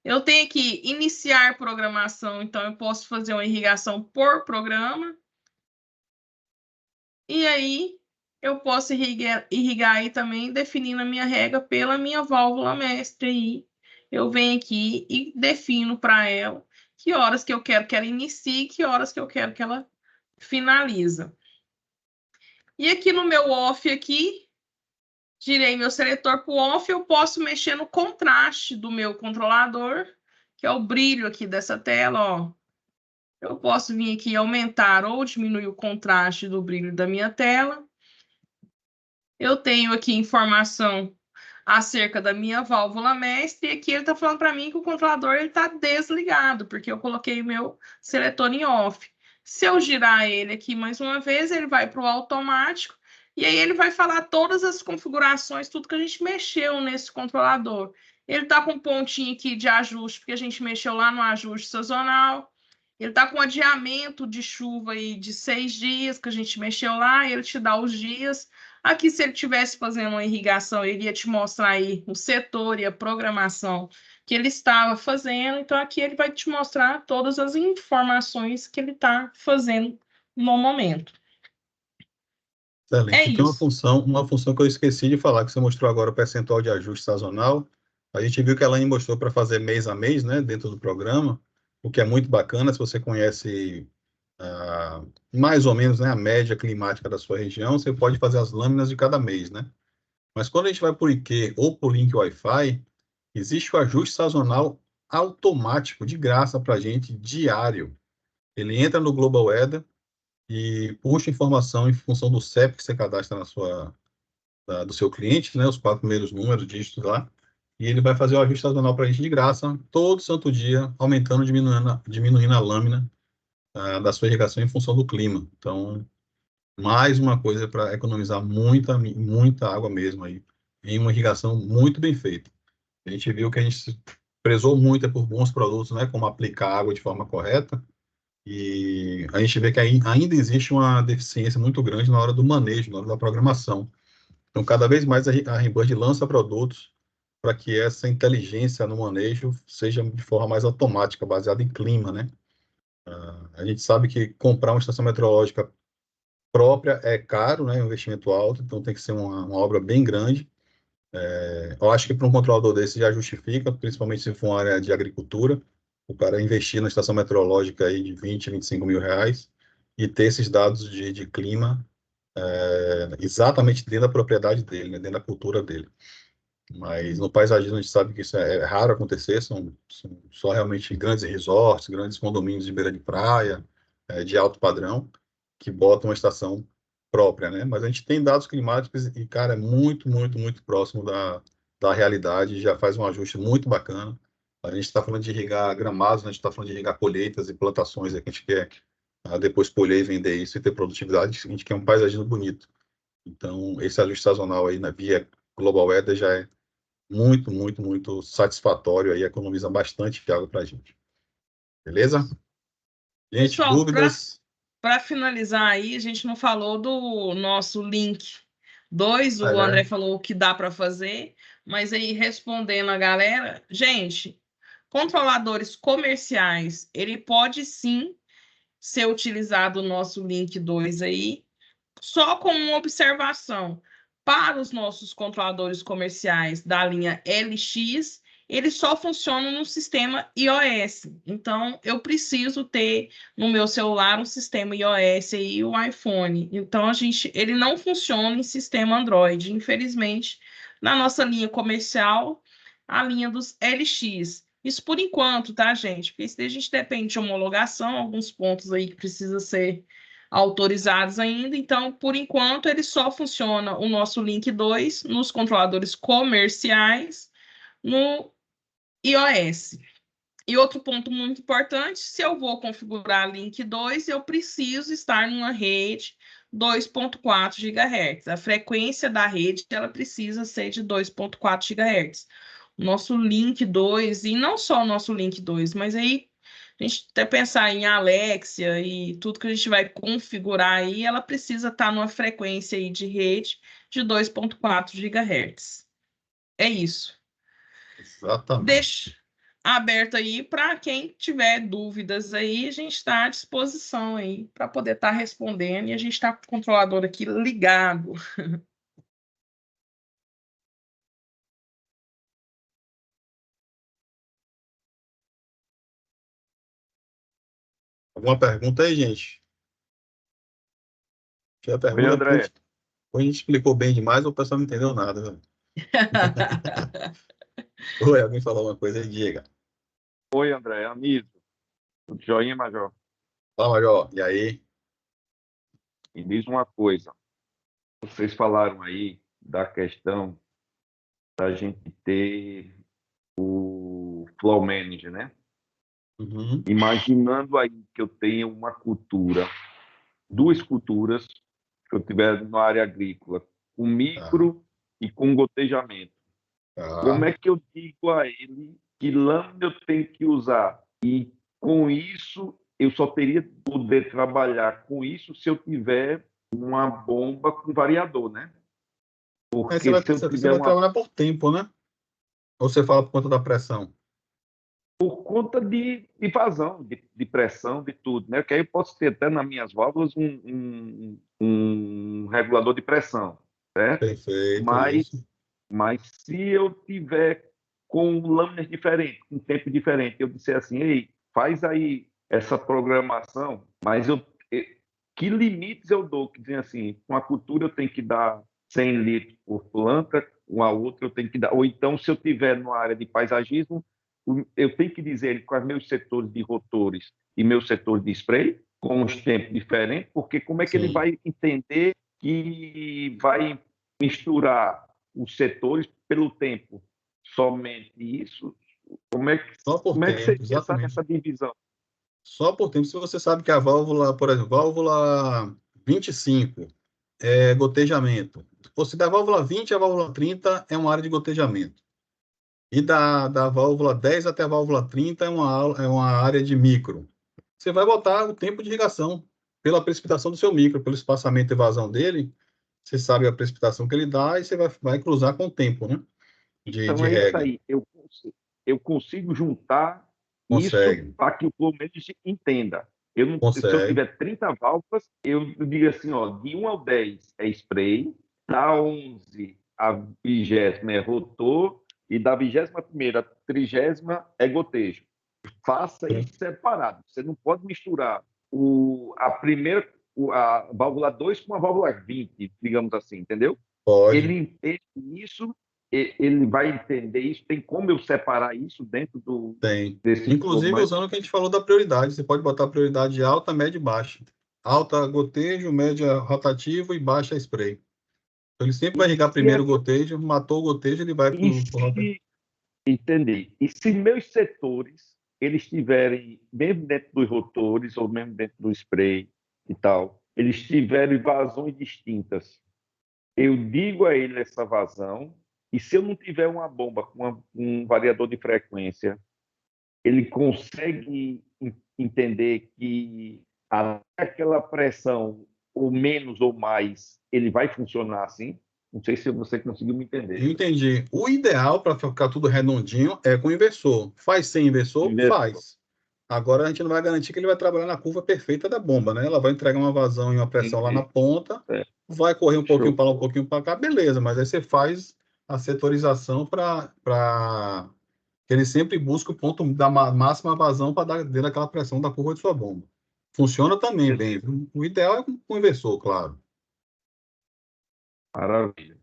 Eu tenho aqui iniciar programação, então eu posso fazer uma irrigação por programa. E aí eu posso irrigar aí também, definindo a minha regra pela minha válvula mestre aí. Eu venho aqui e defino para ela que horas que eu quero que ela inicie, que horas que eu quero que ela finaliza. E aqui no meu off aqui, tirei meu seletor para o off, eu posso mexer no contraste do meu controlador, que é o brilho aqui dessa tela, ó. Eu posso vir aqui e aumentar ou diminuir o contraste do brilho da minha tela. Eu tenho aqui informação acerca da minha válvula mestre, e aqui ele está falando para mim que o controlador está desligado, porque eu coloquei o meu seletor em off. Se eu girar ele aqui mais uma vez, ele vai para o automático, e aí ele vai falar todas as configurações, tudo que a gente mexeu nesse controlador. Ele está com um pontinho aqui de ajuste, porque a gente mexeu lá no ajuste sazonal. Ele está com adiamento de chuva aí de 6 dias, que a gente mexeu lá, ele te dá os dias. Aqui, se ele estivesse fazendo uma irrigação, ele ia te mostrar aí o setor e a programação que ele estava fazendo. Então, aqui ele vai te mostrar todas as informações que ele está fazendo no momento. É Excelente. Tem isso. uma função que eu esqueci de falar, que você mostrou agora o percentual de ajuste sazonal. A gente viu que a Elaine mostrou para fazer mês a mês, né, dentro do programa, o que é muito bacana se você conhece mais ou menos, né, a média climática da sua região, você pode fazer as lâminas de cada mês, né? Mas quando a gente vai por IQ ou por link Wi-Fi, existe o ajuste sazonal automático, de graça para a gente, diário. Ele entra no Global Weather e puxa informação em função do CEP que você cadastra do seu cliente, né, os 4 primeiros números, dígitos lá, e ele vai fazer o ajuste sazonal para a gente de graça, todo santo dia, aumentando, diminuindo a lâmina da sua irrigação em função do clima. Então, mais uma coisa para economizar muita água mesmo aí, em uma irrigação muito bem feita. A gente viu que a gente se prezou muito por bons produtos, né, como aplicar água de forma correta, e a gente vê que ainda existe uma deficiência muito grande na hora do manejo, na hora da programação. Então, cada vez mais a Rebird lança produtos para que essa inteligência no manejo seja de forma mais automática, baseada em clima, né? A gente sabe que comprar uma estação meteorológica própria é caro, né? É um investimento alto, então tem que ser uma obra bem grande. Eu acho que para um controlador desse já justifica, principalmente se for uma área de agricultura, o cara investir na estação meteorológica aí de 20, 25 mil reais e ter esses dados de clima exatamente dentro da propriedade dele, né? Dentro da cultura dele. Mas no paisagismo a gente sabe que isso é raro acontecer, são só realmente grandes resorts, grandes condomínios de beira de praia, de alto padrão, que botam uma estação própria, né? Mas a gente tem dados climáticos e, cara, é muito próximo da realidade, já faz um ajuste muito bacana. A gente está falando de irrigar gramados, né? A gente está falando de irrigar colheitas e plantações, que a gente quer depois colher e vender isso e ter produtividade, a gente quer um paisagismo bonito. Então, esse ajuste sazonal aí na via Global Weather já é muito satisfatório aí, economiza bastante água para a gente. Beleza? Gente, Pessoal, dúvidas? para finalizar aí, a gente não falou do nosso link 2, o É, André falou o que dá para fazer, mas aí respondendo a galera, gente, controladores comerciais, ele pode sim ser utilizado o nosso link 2 aí, só com uma observação. Para os nossos controladores comerciais da linha LX, eles só funcionam no sistema iOS. Então, eu preciso ter no meu celular um sistema iOS e o iPhone. Então, ele não funciona em sistema Android. Infelizmente, na nossa linha comercial, a linha dos LX. Isso por enquanto, tá, gente? Porque a gente depende de homologação, alguns pontos aí que precisa ser autorizados ainda. Então, por enquanto, ele só funciona o nosso link 2 nos controladores comerciais no iOS. E outro ponto muito importante, se eu vou configurar link 2, eu preciso estar numa rede 2.4 GHz. A frequência da rede ela precisa ser de 2.4 GHz. O nosso link 2, e não só o nosso link 2, mas aí a gente até pensar em Alexia e tudo que a gente vai configurar aí, ela precisa estar numa frequência aí de rede de 2.4 GHz. É isso. exatamente. Deixa aberto aí para quem tiver dúvidas aí, a gente está à disposição aí para poder estar respondendo e a gente está com o controlador aqui ligado. Alguma pergunta aí, gente? Se tiver Oi, pergunta, André. ou a gente explicou bem demais ou o pessoal não entendeu nada, velho. Oi, alguém falou uma coisa aí, diga. Oi, André. Amigo. Tudo joinha, Major? Fala, Major. E aí? Me diz uma coisa. Vocês falaram aí da questão da gente ter o Flow Manager, né? Uhum. Imaginando aí que eu tenha uma cultura, duas culturas, que eu tiver na área agrícola, com Tá, micro e com gotejamento. Como tá. é que eu digo a ele que lâmina eu tenho que usar? E com isso, eu só teria poder trabalhar com isso se eu tiver uma bomba com variador, né? Aí você Porque vai, se eu você tiver vai uma. trabalhar por tempo, né? Ou você fala por conta da pressão? por conta de vazão, de pressão, de tudo, né? Que aí eu posso ter até nas minhas válvulas um regulador de pressão, certo? Perfeito, Mas, isso. mas se eu tiver com lâminas diferentes, com tempo diferente, eu disser assim, ei, faz aí essa programação, mas que limites eu dou? Que dizem assim, com a cultura eu tenho que dar 100 litros por planta, com a outra eu tenho que dar. Ou então, se eu tiver numa área de paisagismo, eu tenho que dizer quais meus setores de rotores e meus setores de spray, com os tempos diferentes, porque como é que ele Sim. vai entender que vai misturar os setores pelo tempo? Somente isso? Só por Como é que tempo, seria exatamente. essa divisão? Só por tempo. Se você sabe que a válvula, por exemplo, válvula 25 é gotejamento. Você da válvula 20 à válvula 30 é uma área de gotejamento. E da válvula 10 até a válvula 30 é uma área de micro. Você vai botar o tempo de irrigação pela precipitação do seu micro, pelo espaçamento e vazão dele. Você sabe a precipitação que ele dá e você vai cruzar com o tempo, né? De Então é isso rega. aí. Eu consigo juntar isso Consegue, para que o cliente entenda. Eu não, se eu consegue. tiver 30 válvulas, eu digo assim, ó, de 1 ao 10 é spray, da 11 à 20ª é rotor e da 21ª à 30ª é gotejo. Faça isso separado. Você não pode misturar a válvula 2 com a válvula 20, digamos assim, entendeu? Pode. Ele entende isso, ele vai entender isso. Tem como eu separar isso dentro Tem. desse Inclusive, documento? usando o que a gente falou da prioridade. Você pode botar prioridade alta, média e baixa. Alta gotejo, média rotativo e baixa spray. Então, ele sempre vai E irrigar se, primeiro o gotejo, matou o gotejo, ele vai para e o rotativo. se entendi. E se meus setores eles estiverem mesmo dentro dos rotores ou mesmo dentro do spray e tal, eles tiverem vazões distintas, eu digo a ele essa vazão, e se eu não tiver uma bomba com um variador de frequência, ele consegue entender que aquela pressão, ou menos ou mais, ele vai funcionar assim? Não sei se você conseguiu me entender. Entendi. O ideal para ficar tudo redondinho é com inversor. Faz sem inversor? Inversor. Faz. Agora a gente não vai garantir que ele vai trabalhar na curva perfeita da bomba, né? Ela vai entregar uma vazão e uma pressão lá na Entendi. ponta, É, vai correr um pouquinho show. para lá, um pouquinho para cá, beleza, mas aí você faz a setorização para que ele sempre busque o ponto da máxima vazão para dar dentro daquela pressão da curva de sua bomba. Funciona também bem, Entendi. viu? O ideal é com inversor, claro. Maravilha.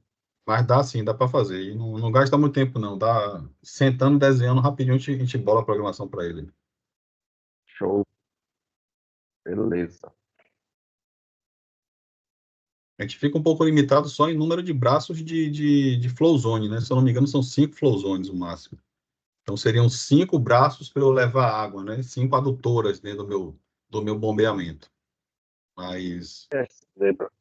Mas dá sim, dá para fazer. E não gasta muito tempo, não. Dá sentando, desenhando rapidinho, a gente bola a programação para ele. Show. Beleza. A gente fica um pouco limitado só em número de braços de flow zone, né? Se eu não me engano, são 5 flow zones o máximo. Então seriam 5 braços para eu levar água, né? 5 adutoras dentro do meu bombeamento. Mas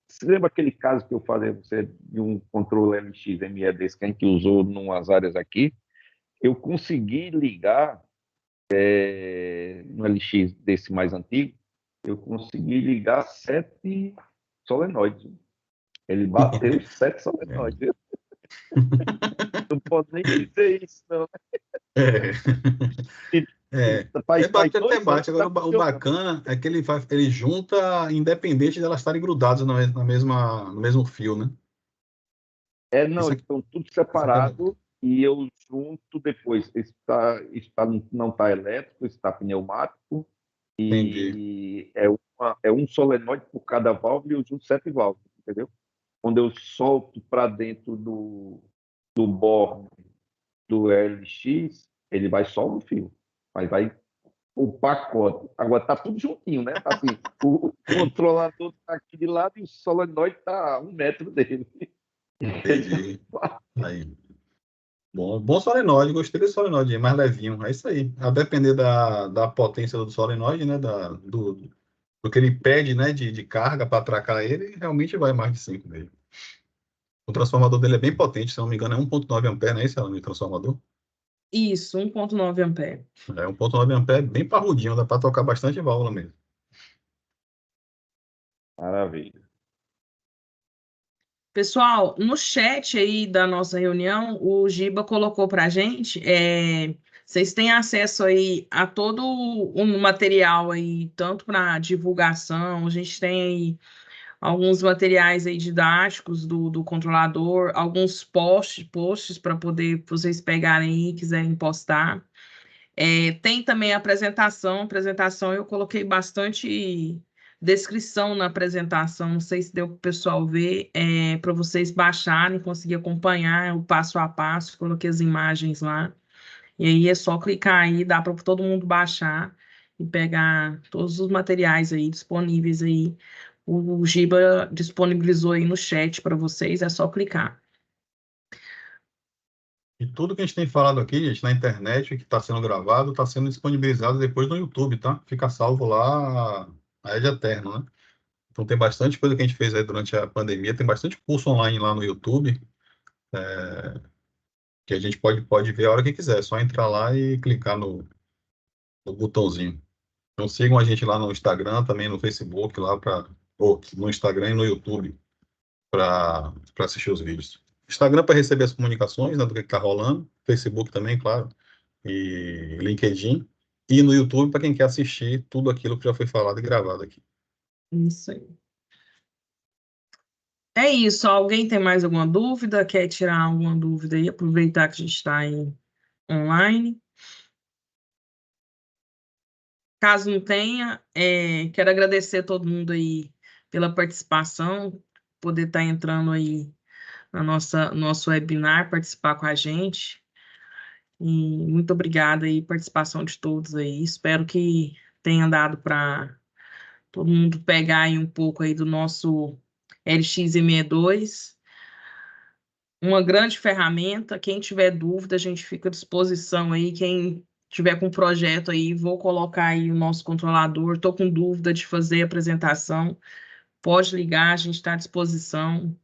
Se lembra aquele caso que eu falei pra você de um controle LX-ME desse que a gente usou em umas áreas aqui? Eu consegui ligar no LX desse mais antigo, eu consegui ligar 7 solenoides. Ele bateu 7 solenoides. é, Não pode nem dizer isso, não. é, E faz bate até 2 anos bate. que Agora está o funcionando. bacana é que ele junta independente de elas estarem grudadas no mesmo fio, né? Não, Isso eles aqui, estão tudo isso aqui separado e eu junto depois. Não está elétrico, está pneumático entendi. e é um solenoide por cada válvula e eu junto 7 válvulas, entendeu? Quando eu solto para dentro do borne do LX, ele vai só no fio, mas vai o pacote. Agora está tudo juntinho, né? Tá assim, o controlador está aqui de lado e o solenoide está a 1 metro dele. Entendi. Aí. Bom solenoide, gostei desse solenoide, é mais levinho. É isso aí. A depender da potência do solenoide, né? Do que ele pede, né? De carga para atracar ele, realmente vai mais de 5 mesmo. O transformador dele é bem potente, se não me engano, é 1,9 ampere, não é isso, Alan, o transformador? Isso, 1,9 ampere. É 1,9 ampere, bem parrudinho, dá para tocar bastante válvula mesmo. Maravilha. Pessoal, no chat aí da nossa reunião, o Giba colocou para a gente Vocês têm acesso aí a todo o material aí, tanto para divulgação, a gente tem aí alguns materiais aí didáticos do controlador, alguns posts para poder vocês pegarem aí, quiserem postar. Tem também a apresentação eu coloquei bastante descrição na apresentação, não sei se deu para o pessoal ver, para vocês baixarem, conseguir acompanhar o passo a passo, coloquei as imagens lá, e aí é só clicar aí, dá para todo mundo baixar e pegar todos os materiais aí disponíveis aí. O Giba disponibilizou aí no chat para vocês, é só clicar. E tudo que a gente tem falado aqui, gente, na internet, que está sendo gravado, está sendo disponibilizado depois no YouTube, tá? Fica salvo lá a Ed Eterno, né? Então tem bastante coisa que a gente fez aí durante a pandemia, tem bastante curso online lá no YouTube, que a gente pode ver a hora que quiser, é só entrar lá e clicar no botãozinho. Então sigam a gente lá no Instagram, também no Facebook, lá ou no Instagram e no YouTube, para assistir os vídeos. Instagram para receber as comunicações, né, do que está rolando, Facebook também, claro, e LinkedIn, e no YouTube para quem quer assistir tudo aquilo que já foi falado e gravado aqui. Isso aí. É isso. Alguém tem mais alguma dúvida? Quer tirar alguma dúvida aí? Aproveitar que a gente está aí online. Caso não tenha, quero agradecer a todo mundo aí pela participação, poder estar entrando aí na nosso webinar, participar com a gente. E muito obrigada aí, participação de todos aí. Espero que tenha dado para todo mundo pegar aí um pouco aí do nosso LXME2. Uma grande ferramenta. Quem tiver dúvida, a gente fica à disposição aí. Quem tiver com projeto aí, vou colocar aí o nosso controlador. Estou com dúvida de fazer a apresentação. Pode ligar, a gente está à disposição.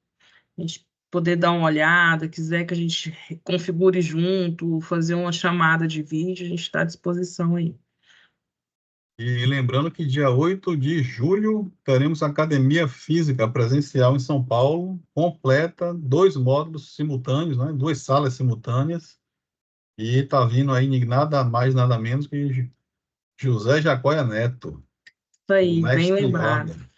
A gente poder dar uma olhada, quiser que a gente configure junto, fazer uma chamada de vídeo, a gente está à disposição aí. E lembrando que dia 8 de julho teremos academia física presencial em São Paulo, completa, 2 módulos simultâneos, né? 2 salas simultâneas. E está vindo aí nada mais, nada menos que José Jacóia Neto, Isso o aí, bem mestre lembrado. Yoda.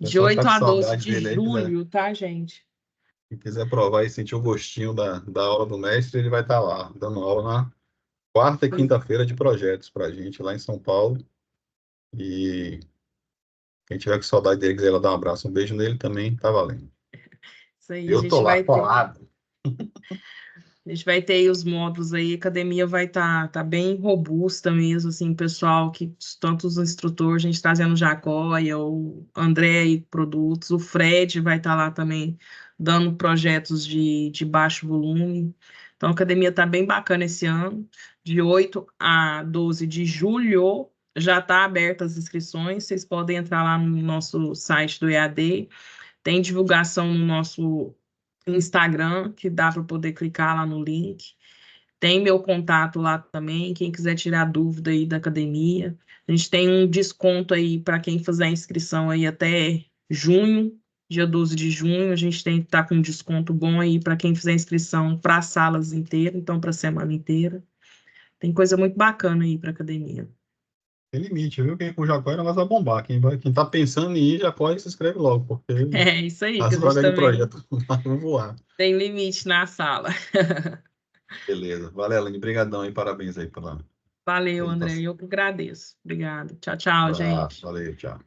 O De pessoal está 8 com a 12 saudade de dele aí, julho, tá, gente? quem quiser provar e sentir o gostinho da aula do mestre, ele vai estar lá, dando aula na quarta e quinta-feira de projetos para a gente lá em São Paulo. E quem tiver com saudade dele, quiser ir lá dar um abraço, um beijo nele também, tá valendo. Isso aí, Eu tô lá, colado. a gente vai ter aí os módulos aí, a academia vai tá bem robusta mesmo, assim, pessoal, que tanto os instrutores, a gente trazendo o Jacóia, o André e produtos, o Fred vai estar lá também dando projetos de baixo volume. Então, a academia está bem bacana esse ano, de 8 a 12 de julho, já está aberta as inscrições, vocês podem entrar lá no nosso site do EAD, tem divulgação no nosso Instagram, que dá para poder clicar lá no link. Tem meu contato lá também, quem quiser tirar dúvida aí da academia. A gente tem um desconto aí para quem fizer a inscrição aí até junho, dia 12 de junho. A gente tem que estar com um desconto bom aí para quem fizer a inscrição para as salas inteiras, então para a semana inteira. Tem coisa muito bacana aí para academia. Tem limite, viu? Quem com o Jacóia, nós vai bombar. Quem tá pensando em ir, já corre e se inscreve logo, porque É isso aí, que as a gente vagas de também projeto vão voar. tem limite na sala. Beleza. Valeu, Aline. Obrigadão e parabéns aí pela Valeu, André. apresentação. Eu que agradeço. Obrigada. Tchau, Um tchau, abraço. gente. Valeu, tchau.